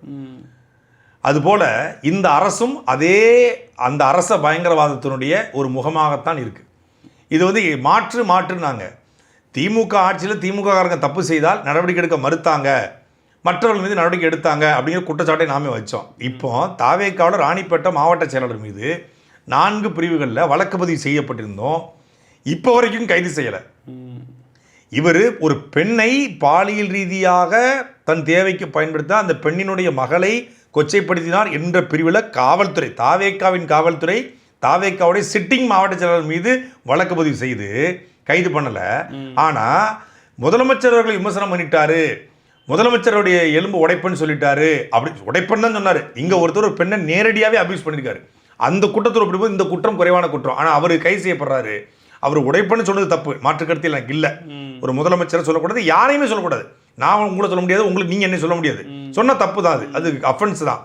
அதுபோல் இந்த அரசும் அந்த அரச பயங்கரவாதத்தினுடைய ஒரு முகமாகத்தான் இருக்குது. இது வந்து மாற்றுனாங்க. திமுக ஆட்சியில் திமுககாரங்க தப்பு செய்தால் நடவடிக்கை எடுக்க மறுத்தாங்க, மற்றவர்கள் மீது நடவடிக்கை எடுத்தாங்க அப்படிங்கிற குற்றச்சாட்டை நாமே வச்சோம். இப்போ தாவேக்காவில் ராணிப்பேட்டை மாவட்ட செயலாளர் மீது 4 பிரிவுகளில் வழக்கு பதிவு செய்யப்பட்டிருந்தோம், இப்போ வரைக்கும் கைது செய்யலை. இவர் ஒரு பெண்ணை பாலியல் ரீதியாக தன் தேவைக்கு பயன்படுத்த அந்த பெண்ணினுடைய மகளை கொச்சைப்படுத்தினார் என்ற பிரிவில் காவல்துறை, தாவேக்காவின் காவல்துறை, தாவேக்காவுடைய சிட்டிங் மாவட்ட செயலாளர் மீது வழக்கு பதிவு செய்து கைது பண்ணலை. ஆனால் முதலமைச்சர் அவர்களை விமர்சனம் பண்ணிட்டாரு, முதலமைச்சருடைய எலும்பு உடைப்பன்னு சொல்லிட்டாரு, அப்படி உடைப்பன்னு தான் சொன்னார். இங்கே ஒருத்தர் ஒரு பெண்ணை நேரடியாகவே அபியூஸ் பண்ணியிருக்காரு. அந்த குற்றத்தோடு ஒப்பிடும்போது இந்த குற்றம் குறைவான குற்றம். ஆனால் அவர் கைது செய்யப்படுறாரு. அவர் உடைப்பன்னு சொன்னது தப்பு, மாற்று கருத்தில் எனக்கு இல்லை. ஒரு முதலமைச்சரை சொல்லக்கூடாது, யாரையுமே சொல்லக்கூடாது. நான் உங்களை சொல்ல முடியாது, உங்களுக்கு நீங்கள் என்ன சொல்ல முடியாது, சொன்ன தப்பு தான், அது அஃபென்ஸ் தான்.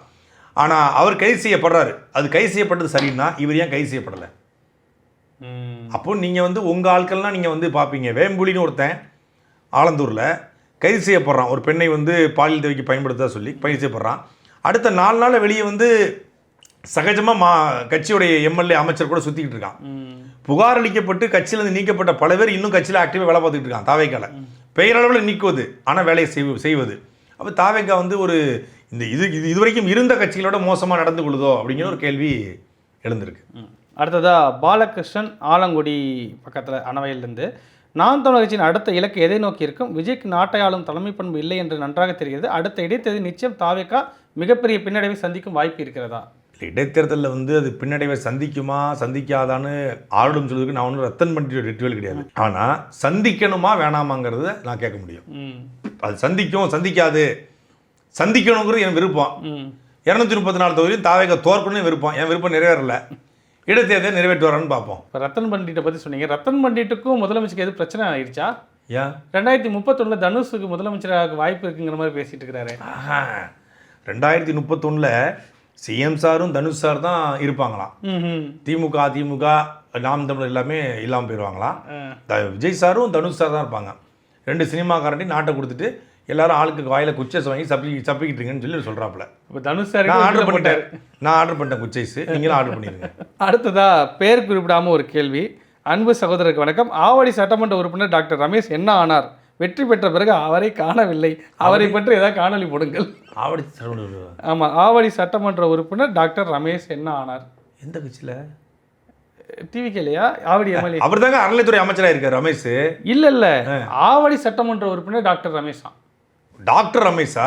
ஆனால் அவர் கைது செய்யப்படுறாரு. அது கைது செய்யப்பட்டது சரின்னா இவர் ஏன் கைது செய்யப்படலை? அப்போ நீங்கள் வந்து உங்கள் ஆட்கள்லாம் நீங்கள் வந்து பார்ப்பீங்க, வேம்புலின்னு ஒருத்தன் ஆலந்தூரில் கைது செய்யப்படுறான், ஒரு பெண்ணை வந்து பாலியல் தேவைக்கு பயன்படுத்த சொல்லி கைது செய்யப்படுறான். அடுத்த 4 நாளில் வெளியே வந்து சகஜமாக கட்சியுடைய எம்எல்ஏ அமைச்சர் கூட சுற்றிக்கிட்டு இருக்கான். புகார் அளிக்கப்பட்டு கட்சியிலிருந்து நீக்கப்பட்ட பல பேர் இன்னும் கட்சியில் ஆக்டிவாக வேலை பார்த்துட்டு இருக்கான். தாவேக்கால பெயரளவில் நீக்குவது, ஆனால் வேலையை செய்வது. அப்போ தாவேக்கா வந்து ஒரு இதுவரைக்கும் இருந்த கட்சிகளோட மோசமாக நடந்து கொள்ளுதோ அப்படிங்கிற ஒரு கேள்வி எழுந்திருக்கு. அடுத்ததா பாலகிருஷ்ணன் ஆலங்குடி பக்கத்தில் அணவையிலிருந்து, நாம் தமிழர் கட்சியின் அடுத்த இலக்கு எதை நோக்கி இருக்கும்? விஜய்க்கு நாட்டை ஆளும் தலைமை பண்பு இல்லை என்று நன்றாக தெரிகிறது. அடுத்த இடைத்தேர்தல் நிச்சயம் தாவேக்கா மிகப்பெரிய பின்னடைவை சந்திக்கும் வாய்ப்பு இருக்கிறதா? இடைத்தேர்தலில் வந்து அது பின்னடைவை சந்திக்குமா சந்திக்காதான்னு ஆளும் சொல்றதுக்கு நான் ஒன்றும் ரத்தன் பண்ணிட்டு ரிட்டுவல் கிடையாது. ஆனால் சந்திக்கணுமா வேணாமாங்கிறத நான் கேட்க முடியும். அது சந்திக்காது, சந்திக்கணுங்கிறது என் விருப்பம். 234 தொகுதியும் தாவேக்கா தோற்கணும்னு விருப்பம், என் விருப்பம் நிறைவேறல. இடைத்தேர்தலை நிறைவேற்றுவாரான்னு பார்ப்போம். இப்போ ரத்தன் பண்டிட்டை பற்றி சொன்னீங்க, ரத்தன் பண்டிட்டுக்கும் முதலமைச்சருக்கு எது பிரச்சனை ஆயிடுச்சா? ஏன் 2031 தனுஷுக்கு முதலமைச்சராக வாய்ப்பு இருக்குங்கிற மாதிரி பேசிட்டு இருக்கிறாரு. 2031 சிஎம் சாரும் தனுஷ் சார் தான் இருப்பாங்களாம். திமுக அதிமுக நாம் தமிழர் எல்லாமே இல்லாமல் போயிடுவாங்களாம். விஜய் சாரும் தனுஷ் சார் தான் இருப்பாங்க. 2 சினிமாக்காரண்டி நாட்டை கொடுத்துட்டு எல்லாரும் ஆளுக்கு வாயில குச்சைஸ் வாங்கி சப்பிக்கிட்டு இருக்கீங்கன்னு சொல்லி சொல்கிறாப்புல. இப்போ தனுஷ் சார் நான் ஆர்டர் பண்ணிட்டேன் குச்சைஸ், நீங்களும் ஆர்டர் பண்ணிடுங்க. அடுத்ததா பேர் குறிப்பிடாமல் ஒரு கேள்வி. அன்பு சகோதரருக்கு வணக்கம். ஆவடி சட்டமன்ற உறுப்பினர் டாக்டர் ரமேஷ் என்ன ஆனார்? வெற்றி பெற்ற பிறகு அவரை காணவில்லை, அவரை பற்றி ஏதாவது காணொலி போடுங்கள். ஆவடி சட்டமன்ற உறுப்பினர் டாக்டர் ரமேஷ் என்ன ஆனார்? எந்த கட்சியில்? டிவிக்கலையா? ஆவடி எம்எல்ஏ அவர் தாங்க அறநிலைத்துறை அமைச்சராக இருக்கார் ரமேஷ். இல்ல ஆவடி சட்டமன்ற உறுப்பினர் டாக்டர் ரமேஷா. டாக்டர் ரமேஷா?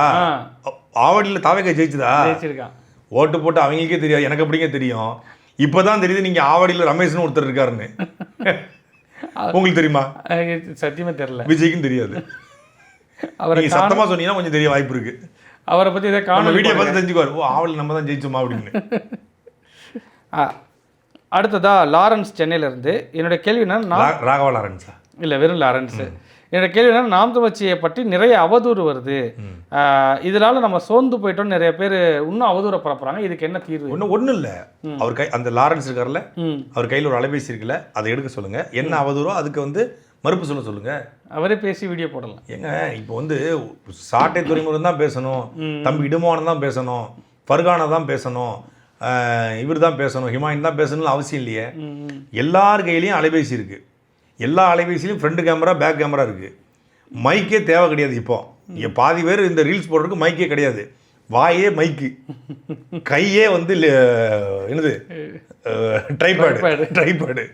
ஆவடியில் தாவேக்கா ஜெயிச்சிருக்கான். ஓட்டு போட்டு அவங்களுக்கே தெரியாது, எனக்கு எப்படிங்க தெரியும்? இப்போதான் தெரியுது நீங்க ஆவடியில் ரமேஷ்னு ஒருத்தர் இருக்காருன்னு. உங்களுக்கு தெரியுமா? சத்தியமா தெரியல. விஜய்க்கும் தெரியாது. அவரை சத்தமா சொன்னீங்கன்னா கொஞ்சம் தெரிய வாய்ப்பு இருக்கு. அவரை பத்தி இதை காணொலி வீடியோ பார்த்து தெரிஞ்சுக்குவார், ஓ ஆவல் நம்ம தான் ஜெயிச்சோமா அப்படின்னு. அடுத்ததா லாரன்ஸ் சென்னையில இருந்து, என்னோட கேள்வி என்ன, ராகவா லாரன்ஸா? இல்லை, வெறும் லாரன்ஸ். என்னோட கேள்வி என்ன, நாம் தமிழ்ச்சியை பற்றி நிறைய அவதூறு வருது, இதனால நம்ம சோர்ந்து போயிட்டோம், நிறைய பேர் இன்னும் அவதூற பரப்புறாங்க, இதுக்கு என்ன தீர்வு? ஒன்றும் இல்லை. அவர் அந்த லாரன்ஸ் இருக்கார்ல, அவர் கையில் ஒரு அலைபேசி இருக்குல்ல, அதை எடுக்க சொல்லுங்க. என்ன அவதூறோ அதுக்கு வந்து மறுப்பு சொல்லுங்க. அவரே பேசி வீடியோ போடலாம். ஏங்க இப்போ வந்து சாட்டை துறைமுருகன் தான் பேசணும், தம்பி இடுமானம் தான் பேசணும், ஃபர்கானா தான் பேசணும், இவர் தான் பேசணும், ஹிமாயின் தான் பேசணும்னு அவசியம் இல்லையே. எல்லார் கையிலையும் அலைபேசி இருக்குது. எல்லா அலைபேசிலையும் ஃப்ரண்ட் கேமரா பேக் கேமரா இருக்குது. மைக்கே தேவை கிடையாது. இப்போ இங்கே பாதி பேர் இந்த ரீல்ஸ் போடுறதுக்கு மைக்கே கிடையாது. வாயே மைக்கு, கையே வந்து என்னது ட்ரைபேடு,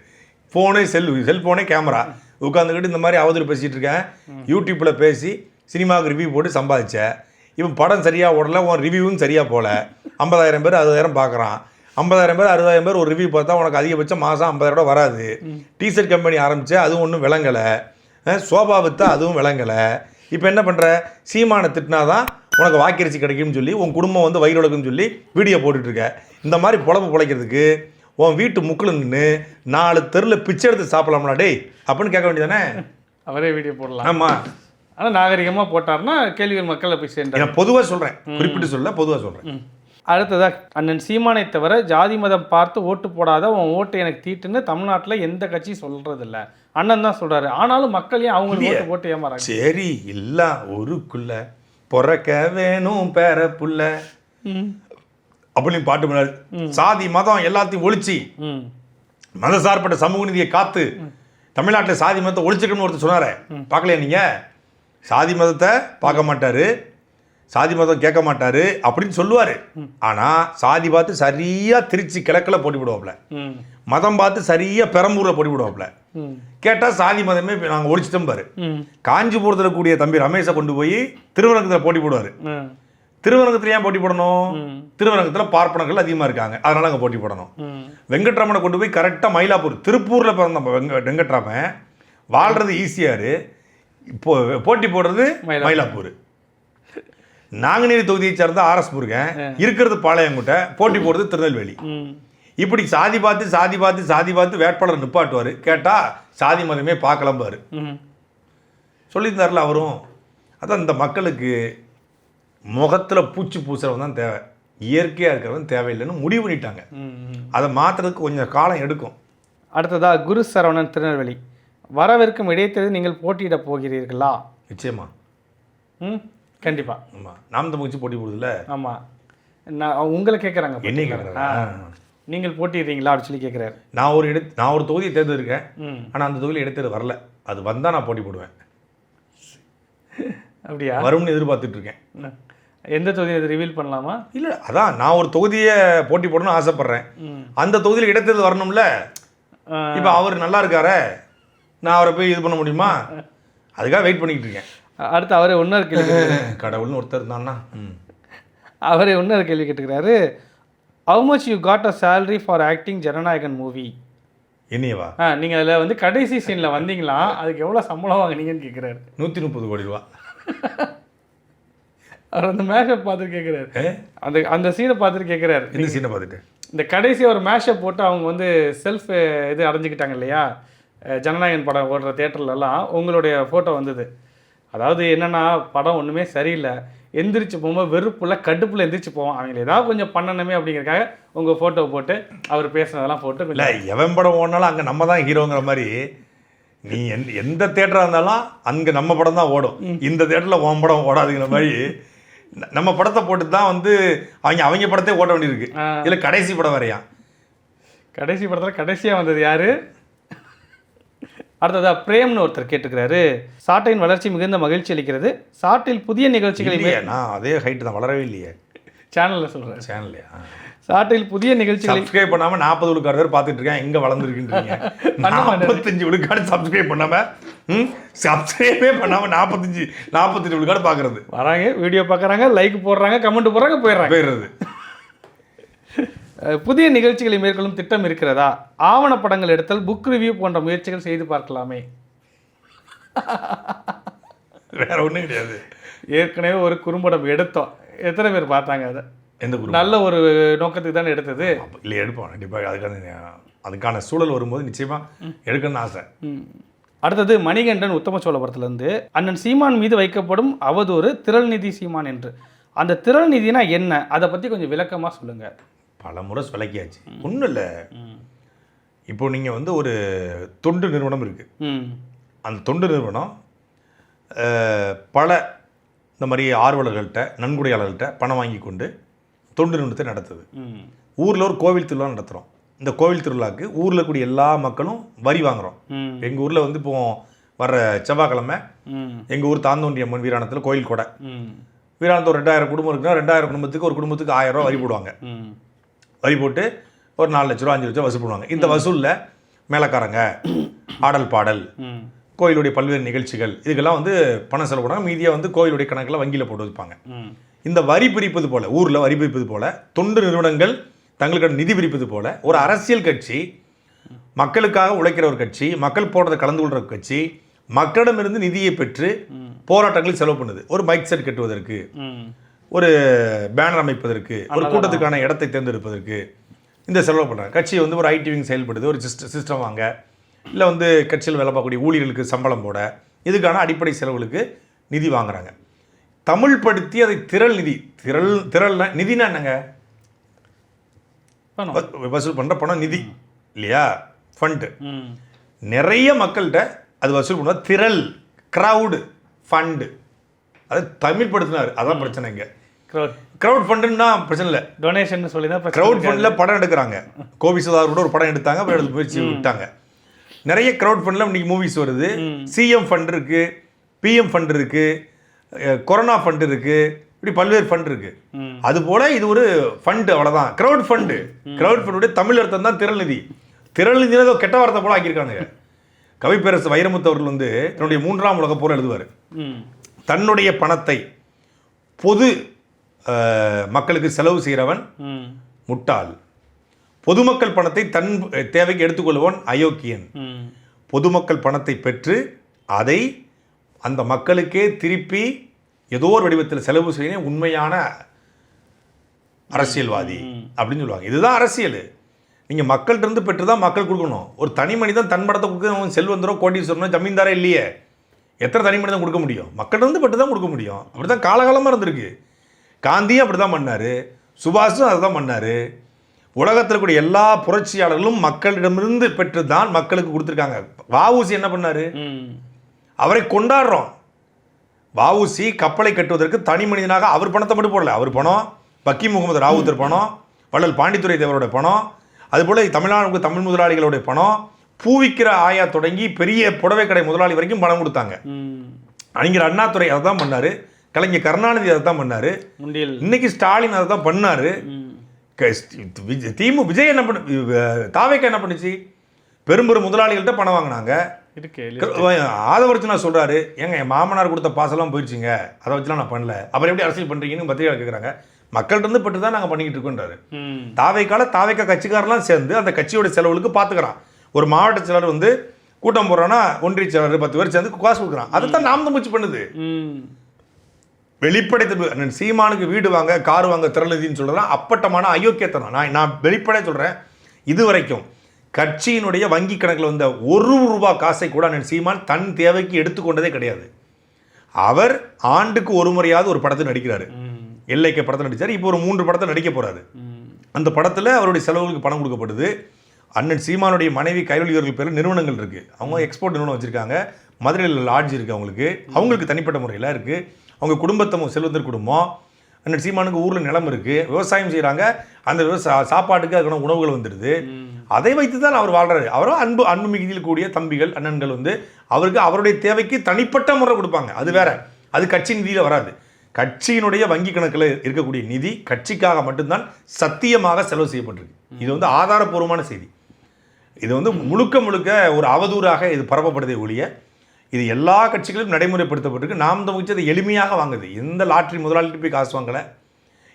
ஃபோனே செல்ஃபோனே கேமரா. உட்காந்துக்கிட்டு இந்த மாதிரி அவதூறு பேசிகிட்டு இருக்கேன், யூடியூப்பில் பேசி சினிமாவுக்கு ரிவ்யூ போட்டு சம்பாதிச்சேன். இவன் படம் சரியாக ஓடலை, உன் ரிவ்யூவும் சரியாக போகல. 50,000 பேர் 60,000 பார்க்குறான். 50,000 பேர் 60,000 பேர் ஒரு ரிவ்யூ பார்த்தா உனக்கு அதிகபட்சம் மாதம் 50,000 வராது. டிஷர்ட் கம்பெனி ஆரம்பித்து அதுவும் ஒன்றும் விளங்கலை, சோபா விற்றா அதுவும் விளங்கலை. இப்போ என்ன பண்ணுற, சீமானை திட்டினாதான் உனக்கு வாக்கிரிச்சி கிடைக்கும்னு சொல்லி உன் குடும்பம் வந்து வயிறுக்குன்னு சொல்லி வீடியோ போட்டுட்ருக்க. இந்த மாதிரி பொழப்பு பிழைக்கிறதுக்கு உன் வீட்டு முக்கில் நின்று 4 தெருவில் பிச்சை எடுத்து சாப்பிடலாம்னா டேய் அப்படின்னு கேட்க வேண்டியதானே. அவரே வீடியோ போடலாம். ஆமாம், ஆனால் நாகரிகமாக போட்டார்னா கேள்விகள் மக்களை போய் சேர்ந்து. நான் பொதுவாக சொல்கிறேன், குறிப்பிட்டு சொல்ல பொதுவாக சொல்கிறேன். அடுத்ததாக அண்ணன் சீமானை தவிர ஜாதி மதம் பார்த்து ஓட்டு போடாத உன் ஓட்டு எனக்கு தீட்டுன்னு தமிழ்நாட்டில் எந்த கட்சியும் சொல்கிறது இல்லை. அண்ணன் தான் சொல்கிறாரு. ஆனாலும் மக்கள் ஏன் அவங்க ஓட்டு ஏமாறாங்க? சரி, இல்லை ஒருக்குள்ள பொறக்க வேணும் பேர புள்ள அப்படின்னு பாட்டு பண்ணாரு. சாதி மதம் எல்லாத்தையும் ஒழிச்சு மத சார்பட்ட சமூக நீதியை காத்து தமிழ்நாட்டில் சாதி மதத்தை ஒழிச்சிக்கணும்னு ஒருத்தர் சொன்னாரே, பார்க்கலையா நீங்கள்? சாதி மதத்தை பார்க்க மாட்டாரு, சாதி மதம் கேட்க மாட்டாரு அப்படின்னு சொல்லுவார். ஆனால் சாதி பார்த்து சரியாக திருச்சி கிழக்கில் போட்டி விடுவாப்புல, மதம் பார்த்து சரியாக பெரம்பூரில் போட்டி விடுவாப்புல. கேட்டால் சாதி மதமே நாங்கள் ஒழிச்சிட்டோம் பாரு. காஞ்சிபுரத்தில் கூடிய தம்பி ரமேஷை கொண்டு போய் திருவரங்கத்தில் போட்டி போடுவார். திருவரங்கத்தில் ஏன் போட்டி போடணும்? திருவரங்கத்தில் பார்ப்பனர்கள் அதிகமாக இருக்காங்க, அதனால அங்கே போட்டி போடணும். வெங்கட்ராமனை கொண்டு போய் கரெக்டாக மயிலாப்பூர், திருப்பூரில் பிறந்த வெங்கட்ராமன் வாழ்றது ஈஸியாரு, இப்போ போட்டி போடுறது மயிலாப்பூர். நாங்குநேரி தொகுதியை சேர்ந்த ஆர்எஸ் முருகன் இருக்கிறது பாளையங்கோட்டை, போட்டி போடுறது திருநெல்வேலி. இப்படி சாதி பார்த்து வேட்பாளர் நிப்பாட்டுவார். கேட்டால் சாதி மதமே பார்க்கலம்பாரு. சொல்லியிருந்தார்ல அவரும். அதான் இந்த மக்களுக்கு முகத்தில் பூச்சி பூசுறவன் தான் தேவை, இயற்கையாக இருக்கிறவன் தேவையில்லைன்னு முடிவு பண்ணிட்டாங்க. அதை மாற்றுறதுக்கு கொஞ்சம் காலம் எடுக்கும். அடுத்ததாக குரு சரவணன் திருநெல்வேலி, வரவிருக்கும் இடைத்தேர்தல் நீங்கள் போட்டியிட போகிறீர்களா? நிச்சயமா. கண்டிப்பாக. ஆமாம், நாம் தமிழ்ச்சி போட்டி போடுதில்ல. ஆமாம், நான் உங்களை கேட்குறாங்க. என்ன கேட்குறாங்க? நீங்கள் போட்டிடுறீங்களா அப்படின்னு சொல்லி கேட்குறாரு. நான் ஒரு தொகுதியை தேர்ந்தெடுக்கேன், ஆனால் அந்த தொகுதியில் இடைத்தேர்தல் வரல. அது வந்தால் நான் போட்டி போடுவேன். அப்படியா? வரும்னு எதிர்பார்த்துட்டு இருக்கேன். எந்த தொகுதியை ரிவீல் பண்ணலாமா? இல்லை, அதான் நான் ஒரு தொகுதியை போட்டி போடணும்னு ஆசைப்பட்றேன். அந்த தொகுதியில் இடைத்தேர்தல் வரணும்ல. இப்போ அவர் நல்லா இருக்காரே, நான் அவரை போய் இது பண்ண முடியுமா? அதுக்காக வெயிட் பண்ணிக்கிட்டு இருக்கேன். அடுத்து அவரே இன்னொரு கேள்வி, கடவுள்னு ஒருத்தர் இருந்தான்னா அவரே இன்னொரு கேள்வி கேட்டுக்கிறாரு. How much you got a salary for acting Jana Nayagan movie? என்னையவா? நீங்கள் அதில் வந்து கடைசி சீனில் வந்தீங்களா, அதுக்கு எவ்வளோ சம்பளம் வாங்கினீங்கன்னு கேட்குறாரு. 130 கோடி ரூபா. அவர் அந்த மேஷப் பார்த்துட்டு கேட்குறாரு. அந்த சீனை பார்த்துட்டு கேட்குறாரு. இந்த சீனை பார்த்துட்டு இந்த கடைசி ஒரு மேஷப் போட்டு அவங்க வந்து செல்ஃப் இது அடைஞ்சிக்கிட்டாங்க இல்லையா, ஜனநாயகன் படம் ஓடுற தேட்டர்லலாம் உங்களுடைய ஃபோட்டோ வந்தது. அதாவது என்னென்னா, படம் ஒன்றுமே சரியில்லை, எந்திரிச்சு போகும்போது வெறுப்புல கடுப்பில் எந்திரிச்சு போவோம், அவங்களை ஏதாவது கொஞ்சம் பண்ணணுமே அப்படிங்கிறக்காக உங்கள் ஃபோட்டோ போட்டு அவர் பேசுனதெல்லாம் போட்டு. இல்லை, எவன் படம் ஓடினாலும் அங்கே நம்ம தான் ஹீரோங்கிற மாதிரி. நீ எந்த தேட்டராக இருந்தாலும் அங்கே நம்ம படம் தான் ஓடும், இந்த தேட்டரில் உன் படம் ஓடாதுங்கிற மாதிரி நம்ம படத்தை போட்டு தான் வந்து அவங்க படத்தை ஓட வேண்டியிருக்கு. இல்லை கடைசி படம் வரையா? கடைசி படத்தில் கடைசியாக வந்தது யாரு? அடுத்ததா பிரேம்னு ஒருத்தர் கேட்டுக்கிறாரு. சாட்டையின் வளர்ச்சி மிகுந்த மகிழ்ச்சி அளிக்கிறது. சாட்டில் புதிய நிகழ்ச்சிகளை நான் அதே ஹைட்டு தான், வளரவே இல்லையே. சேனலில் சொல்கிறேன். சேனல்லையா? சாட்டில் புதிய நிகழ்ச்சிகளை சப்ஸ்கிரைப் பண்ணாமல் 40 விழுக்காடு பேர் பார்த்துட்டு இருக்கேன். எங்கே வளர்ந்துருக்குன்றீங்க? 45 விழுக்காடு சப்ஸ்கிரைப் பண்ணாமல், சப்ஸ்கிரைபே பண்ணாமல் 45 விழுக்காடு பார்க்குறது. வராங்க, வீடியோ பார்க்குறாங்க, லைக் போடுறாங்க, கமெண்ட் போடுறாங்க, போயிடுறது. புதிய நிகழ்ச்சிகளை மேற்கொள்ளும் திட்டம் இருக்கிறதா? ஆவணப்படங்கள் எடுத்தல், புக் ரிவ்யூ போன்ற முயற்சிகள் செய்து பார்க்கலாமே. வேற ஒன்றும் கிடையாது. ஏற்கனவே ஒரு குறும்படம் எடுத்தோம், எத்தனை பேர் பார்த்தாங்க? அதை எந்த நல்ல ஒரு நோக்கத்துக்கு தானே எடுத்தது. இல்லை, எடுப்போம் கண்டிப்பாக. அதுக்கான சூழல் வரும்போது நிச்சயமாக எடுக்கணும்னு ஆசை. அடுத்தது மணிகண்டன் உத்தம சோழபுரத்துலேருந்து, அண்ணன் சீமான் மீது வைக்கப்படும் அவதூறு திரள் நிதி சீமான் என்று. அந்த திரள் நிதினா என்ன, அதை பற்றி கொஞ்சம் விளக்கமாக சொல்லுங்கள். பல முறை விளக்கியாச்சு. ஒன்றும் இல்லை, இப்போ நீங்கள் வந்து ஒரு தொண்டு நிறுவனம் இருக்குது, அந்த தொண்டு நிறுவனம் பல இந்த மாதிரி ஆர்வலர்கள்ட்ட நன்கொடையாளர்கள்ட்ட பணம் வாங்கி கொண்டு தொண்டு நிறுவனத்தை நடத்துது. ஊரில் ஒரு கோவில் திருவிழா நடத்துகிறோம். இந்த கோவில் திருவிழாவுக்கு ஊரில் கூடிய எல்லா மக்களும் வரி வாங்குகிறோம். எங்கள் ஊரில் வந்து இப்போ வர்ற செவ்வாய்க்கிழமை எங்கள் ஊர் தாந்தோண்டி அம்மன் வீராணத்தில் கோயில் கொடை. வீராணத்தில் ஒரு 2000 குடும்பம் இருக்குன்னா 2000 குடும்பத்துக்கு ஒரு குடும்பத்துக்கு 1000 ரூபா வரி போடுவாங்க. வரி போட்டு ஒரு 4 லட்ச ரூபா 5 லட்ச ரூபா வசூல் பண்ணுவாங்க. இந்த வசூலில் மேலக்காரங்க, ஆடல் பாடல், கோயிலுடைய பல்வேறு நிகழ்ச்சிகள் இதுக்கெல்லாம் வந்து பணம் செலவு பண்ணுவாங்க. மீதியாக வந்து கோயிலுடைய கணக்கில் வங்கியில் போட்டு வைப்பாங்க. இந்த வரி பிரிப்பது போல், ஊரில் வரி பிரிப்பது போல், தொண்டு நிறுவனங்கள் தங்களுக்கான நிதி பிரிப்பது போல் ஒரு அரசியல் கட்சி, மக்களுக்காக உழைக்கிற ஒரு கட்சி, மக்கள் போடுறதை கலந்து கொள்கிற கட்சி, மக்களிடமிருந்து நிதியை பெற்று போராட்டங்களில் செலவு பண்ணுது. ஒரு மைக் செட் கட்டுவதற்கு, ஒரு பேனர் அமைப்பதற்கு, ஒரு கூட்டத்துக்கான இடத்தை தேர்ந்தெடுப்பதற்கு இந்த செலவு பண்ணுறாங்க. கட்சி வந்து ஒரு ஐடி விங் செயல்படுது, ஒரு சிஸ்டம் வாங்க, இல்லை வந்து கட்சியில் வேலை பார்க்கக்கூடிய ஊழியர்களுக்கு சம்பளம் போட, இதுக்கான அடிப்படை செலவுகளுக்கு நிதி வாங்குறாங்க. தமிழ் படுத்தி அதை திரள் நிதி, திரள்னா நிதினா என்னங்க? வசூல் பண்ணுற பணம் நிதி இல்லையா, ஃபண்டு. நிறைய மக்கள்கிட்ட அது வசூல் பண்ணுவா திரள், க்ரௌடு ஃபண்டு. அது தமிழ் படுத்தினார், அதான் பிரச்சனை. இங்கே க்ரௌட் ஃபண்டுன்னா பிரச்சனை இல்லை, டொனேஷன் சொல்லி தான் க்ரௌட் ஃபண்டில் படம் எடுக்கிறாங்க. கோவி சுதாகர் கூட ஒரு படம் எடுத்தாங்க, அப்புறம் எடுத்து போயிடுச்சு விட்டாங்க. நிறைய க்ரௌட் ஃபண்டில் இன்றைக்கி மூவிஸ் வருது. சிஎம் ஃபண்ட் இருக்குது, பிஎம் ஃபண்ட் இருக்குது, கொரோனா ஃபண்ட் இருக்குது, இப்படி பல்வேறு ஃபண்ட் இருக்குது. அதுபோல் இது ஒரு ஃபண்டு, அவ்வளோதான். க்ரௌட் ஃபண்டு, க்ரௌட் ஃபண்டுடைய தமிழ் அர்த்தம் தான் திரள் நிதி. திரள் நிதினா ஏதோ கெட்ட வார்த்தை போல ஆக்கியிருக்கானுங்க. கவிப்பேரசு வைரமுத்து அவர்கள் வந்து தன்னுடைய 3ஆம் உலகப் போர் எழுதுவார். தன்னுடைய பணத்தை பொது மக்களுக்கு செலவு செய்கிறவன் முட்டாள், பொதுமக்கள் பணத்தை தன் தேவைக்கு எடுத்துக்கொள்வன் அயோக்கியன். பொதுமக்கள் பணத்தை பெற்று அதை அந்த மக்களுக்கே திருப்பி ஏதோ ஒரு வடிவத்தில் செலவு செய்ய உண்மையான அரசியல்வாதி அப்படின்னு சொல்லுவாங்க. இதுதான் அரசியல். நீங்கள் மக்கள்கிட்ட பெற்று தான் மக்கள் கொடுக்கணும். ஒரு தனி மனிதன் தன் படத்தை கொடுக்க செல்வந்தரோ கோடீஸ்வரனோ ஜமீன்தாரே இல்லையே, எத்தனை தனி மனிதன் கொடுக்க முடியும்? மக்கள்கிட்ட பெற்று தான் கொடுக்க முடியும். அப்படி தான் காலகாலமாக இருந்திருக்கு. காந்தியும் அப்படி தான் பண்ணார், சுபாஷும் அதை தான் பண்ணார். உலகத்தில் கூடிய எல்லா புரட்சியாளர்களும் மக்களிடமிருந்து பெற்று தான் மக்களுக்கு கொடுத்துருக்காங்க. வஉசி என்ன பண்ணார்? அவரை கொண்டாடுறோம். வஉசி கப்பலை கட்டுவதற்கு தனி மனிதனாக அவர் பணத்தை மட்டும் போடல. அவர் பணம், பக்கீம் முகமது ராவுத்தர் பணம், வள்ளல் பாண்டித்துரை தேவரோட பணம், அதுபோல் தமிழ்நாடு தமிழ் முதலாளிகளுடைய பணம், பூவிக்கிற ஆயா தொடங்கி பெரிய புடவை கடை முதலாளி வரைக்கும் பணம் கொடுத்தாங்க. அறிஞர் அண்ணாதுரை அதை தான் பண்ணார், கலைஞர் கருணாநிதி அதை தான் பண்ணார், இன்னைக்கு ஸ்டாலின் அதை தான் பண்ணார். விஜய் என்ன பண்ண, தாவேக்கா என்ன பண்ணுச்சு? பெரும்பெரும் முதலாளிகள்கிட்ட பணம் வாங்கினாங்க. ஆதவர்ச்சனா சொல்கிறாரு, ஏங்க என் மாமனார் கொடுத்த பாசெல்லாம் போயிடுச்சுங்க, அதை வச்சுலாம் நான் பண்ணல, அப்புறம் எப்படி அரசியல் பண்ணுறீங்கன்னு பத்திரிகையாளர் கேட்குறாங்க. மக்கள்கிட்ட பட்டு தான் நாங்கள் பண்ணிக்கிட்டு இருக்கோன்றாரு. தாவேக்கா கட்சிக்காரெல்லாம் சேர்ந்து அந்த கட்சியோட செலவுகளுக்கு பார்த்துக்கிறான். ஒரு மாவட்ட செயலர் வந்து கூட்டம் போடுறான்னா ஒன்றிய செயலர் 10 பேர் சேர்ந்து காசு கொடுக்குறான். அதை தான் நாம் தான் முயற்சி பண்ணுது. வெளிப்படை சீமானுக்கு வீடு வாங்க கார் வாங்க திரளுதின்னு சொல்கிறதான் அப்பட்டமான அயோக்கியத்தனம். நான் வெளிப்படையாக சொல்கிறேன், இது வரைக்கும் கட்சியினுடைய வங்கி கணக்கில் வந்த ₹1 காசை கூட சீமான் தன் தேவைக்கு எடுத்துக்கொண்டதே கிடையாது. அவர் ஆண்டுக்கு ஒரு முறையாவது ஒரு படத்தில் நடிக்கிறாரு. எல்லைக்கு படத்தில் நடித்தார், இப்போ ஒரு 3 படத்தை நடிக்க போகிறாரு. அந்த படத்தில் அவருடைய செலவுகளுக்கு பணம் கொடுக்கப்படுது. அண்ணன் சீமானுடைய மனைவி கைவழியர்கள் பேர் நிறுவனங்கள் இருக்குது. அவங்க எக்ஸ்போர்ட் நிறுவனம் வச்சுருக்காங்க. மதுரையில் லாட்ஜ் இருக்குது, அவங்களுக்கு தனிப்பட்ட முறையில் இருக்குது. அவங்க குடும்பத்தை செல்வந்தர் குடும்பம். அண்ணன் சீமானுக்கு ஊரில் நிலம் இருக்குது, விவசாயம் செய்கிறாங்க. அந்த சாப்பாட்டுக்கு அதுக்கான உணவுகள் வந்துடுது. அதை வைத்து தான் அவர் வாழ்கிறாரு. அவரும் அன்பு மிகுதியில் கூடிய தம்பிகள் அண்ணன்கள் வந்து அவருக்கு அவருடைய தேவைக்கு தனிப்பட்ட முறை கொடுப்பாங்க. அது வேற, அது கட்சி நிதியில் வராது. கட்சியினுடைய வங்கி கணக்கில் இருக்கக்கூடிய நிதி கட்சிக்காக மட்டும்தான் சத்தியமாக செலவு செய்யப்பட்டிருக்கு. இது வந்து ஆதாரப்பூர்வமான செய்தி. இது வந்து முழுக்க ஒரு அவதூறாக இது பரப்பப்படுதே ஒழிய இது எல்லா கட்சிகளும் நடைமுறைப்படுத்தப்பட்டிருக்கு. நாம் தமிழ்ச்சி அதை எளிமையாக வாங்குது. எந்த லாட்ரி முதலாளிகிட்ட போய் காசு வாங்கலை,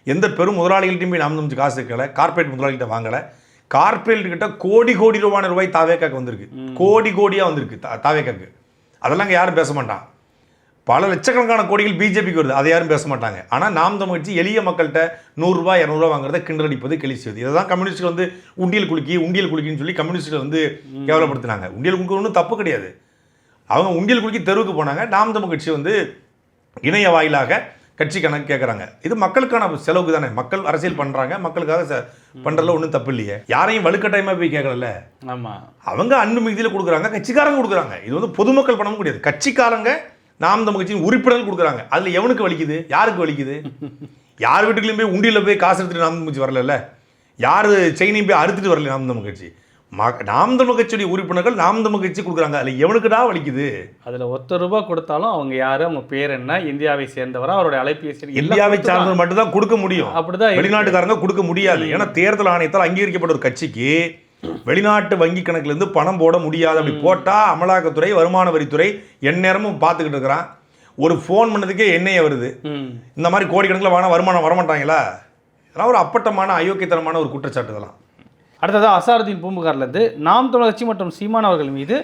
எந்த பெரும் முதலாளிகள்ட்டையும் போய் நாம் தமிழ்ச்சி காசு வைக்கலை, கார்பரேட் முதலாளிகிட்ட வாங்கலை. கார்பரேட்கிட்ட கோடி ரூபான ரூபாய் தாவேக்காக்கு வந்திருக்கு, கோடியாக வந்திருக்கு தாவேக்காக்கு. அதெல்லாம் இங்கே யாரும் பேச மாட்டான். பல லட்சக்கணக்கான கோடிகள் பிஜேபிக்கு வருது, அதை யாரும் பேச மாட்டாங்க. ஆனால் நாம் தமிழ்ச்சி எளிய மக்கள்கிட்ட ₹100 200 வாங்குறத கிண்டல் அடிப்பது கிளி செய்வது. இதை தான் கம்யூனிஸ்ட்கள் வந்து உண்டியல் குலுக்கின்னு சொல்லி கம்யூனிஸ்ட்கள் வந்து கேவலப்படுத்தினாங்க. உண்டியல் குலுக்க ஒன்றும் தப்பு கிடையாது. அவங்க உண்டியல் குலுக்கி தெருவுக்கு போனாங்க. நாம் தமிழ் கட்சி வந்து இணைய வாயிலாக கட்சி கணக்கு கேட்குறாங்க. இது மக்களுக்கான செலவுக்கு தானே, மக்கள் அரசியல் பண்ணுறாங்க, மக்களுக்காக பண்ணுறதுல ஒன்றும் தப்பு இல்லையே. யாரையும் வலுக்கட்டாயமாக போய் கேட்கல. ஆமாம், அவங்க அன்பு மிகுதியில் கொடுக்குறாங்க, கட்சிக்காரங்க கொடுக்குறாங்க. இது வந்து பொதுமக்கள் பணமும் கிடையாது, கட்சிக்காரங்க நாம் தமிழ் கட்சியின் உறுப்பினர்கள் கொடுக்குறாங்க. அதில் எவனுக்கு வலிக்குது, யாருக்கு வலிக்குது? யார் வீட்டுக்குலையும் போய் உண்டியில் போய் காசு எடுத்துட்டு நாம் தமிழ் கட்சி வரல, யார் செயினையும் போய் அறுத்துட்டு வரல நாம் தமிழ் கட்சி. நாம் தமிழ் கட்சியுடைய உறுப்பினர்கள் நாம் தமிழ் கட்சி கொடுக்குறாங்க. அதில் எவனுக்குடா வலிக்குது? அதில் ₹1 கொடுத்தாலும் அவங்க யார், அவங்க பேர் என்ன, இந்தியாவை சேர்ந்தவரா, அவருடைய அலைபேசி, இந்தியாவை சார்ந்தவர் மட்டும் தான் கொடுக்க முடியும். அப்படிதான் வெளிநாட்டுக்காரங்க கொடுக்க முடியாது. ஏன்னா தேர்தல் ஆணையத்தால் அங்கீகரிக்கப்பட்ட ஒரு கட்சிக்கு வெளிநாட்டு வங்கி கணக்குலேருந்து பணம் போட முடியாது. அப்படி போட்டால் அமலாக்கத்துறை, வருமான வரித்துறை எந்நேரமும் பார்த்துக்கிட்டு இருக்கிறான். ஒரு ஃபோன் பண்ணதுக்கே எண்ணெயை வருது. இந்த மாதிரி கோடிக்கணக்கில் வருமானம் வரமாட்டாங்களா? இதெல்லாம் ஒரு அப்பட்டமான அயோக்கியத்தனமான ஒரு குற்றச்சாட்டு. இதெல்லாம் அடுத்ததாக அசாருதீன் பூம்புகார்லேருந்து நாம் தமிழர் கட்சி மற்றும் சீமான் அவர்கள் மீது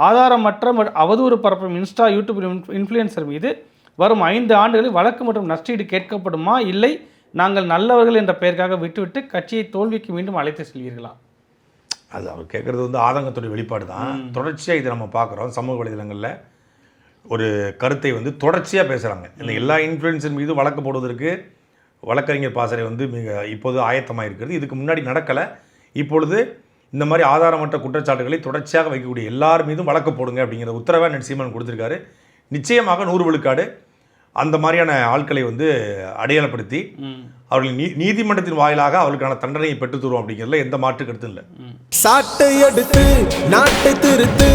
ஆதாரமற்ற அவதூறு பரப்பும் இன்ஸ்டா, யூடியூப் இன்ஃப்ளூயன்சர் மீது வரும் 5 ஆண்டுகளில் வழக்கு மற்றும் நஷ்டீடு கேட்கப்படுமா, இல்லை நாங்கள் நல்லவர்கள் என்ற பெயருக்காக விட்டுவிட்டு கட்சியை தோல்விக்கு மீண்டும் அழைத்து செல்வீர்களா? அது அவர் கேட்குறது வந்து ஆதங்கத்துடைய வெளிப்பாடு தான். தொடர்ச்சியாக இதை நம்ம பார்க்குறோம். சமூக வலைதளங்களில் ஒரு கருத்தை வந்து தொடர்ச்சியாக பேசுகிறாங்க. இந்த எல்லா இன்ஃப்ளூயன்சர் மீது வழக்கு போடுவதற்கு வழக்கறிஞர் பாசறை வந்து இப்போது ஆயத்தமாக இருக்கிறது. இதுக்கு முன்னாடி நடக்கலை. இப்பொழுது இந்த மாதிரி ஆதாரமற்ற குற்றச்சாட்டுகளை தொடர்ச்சியாக வைக்கக்கூடிய எல்லார் மீதும் வழக்கு போடுங்க அப்படிங்கிற உத்தரவை சீமான் கொடுத்துருக்காரு. நிச்சயமாக 100 விழுக்காடு அந்த மாதிரியான ஆட்களை வந்து அடையாளப்படுத்தி அவர்கள் நீதிமன்றத்தின் வாயிலாக அவர்களுக்கான தண்டனையை பெற்று தருவோம் அப்படிங்கிறதுல எந்த மாற்று கருத்தும் இல்லை. சாட்டை எடுத்து நாட்டை திருத்து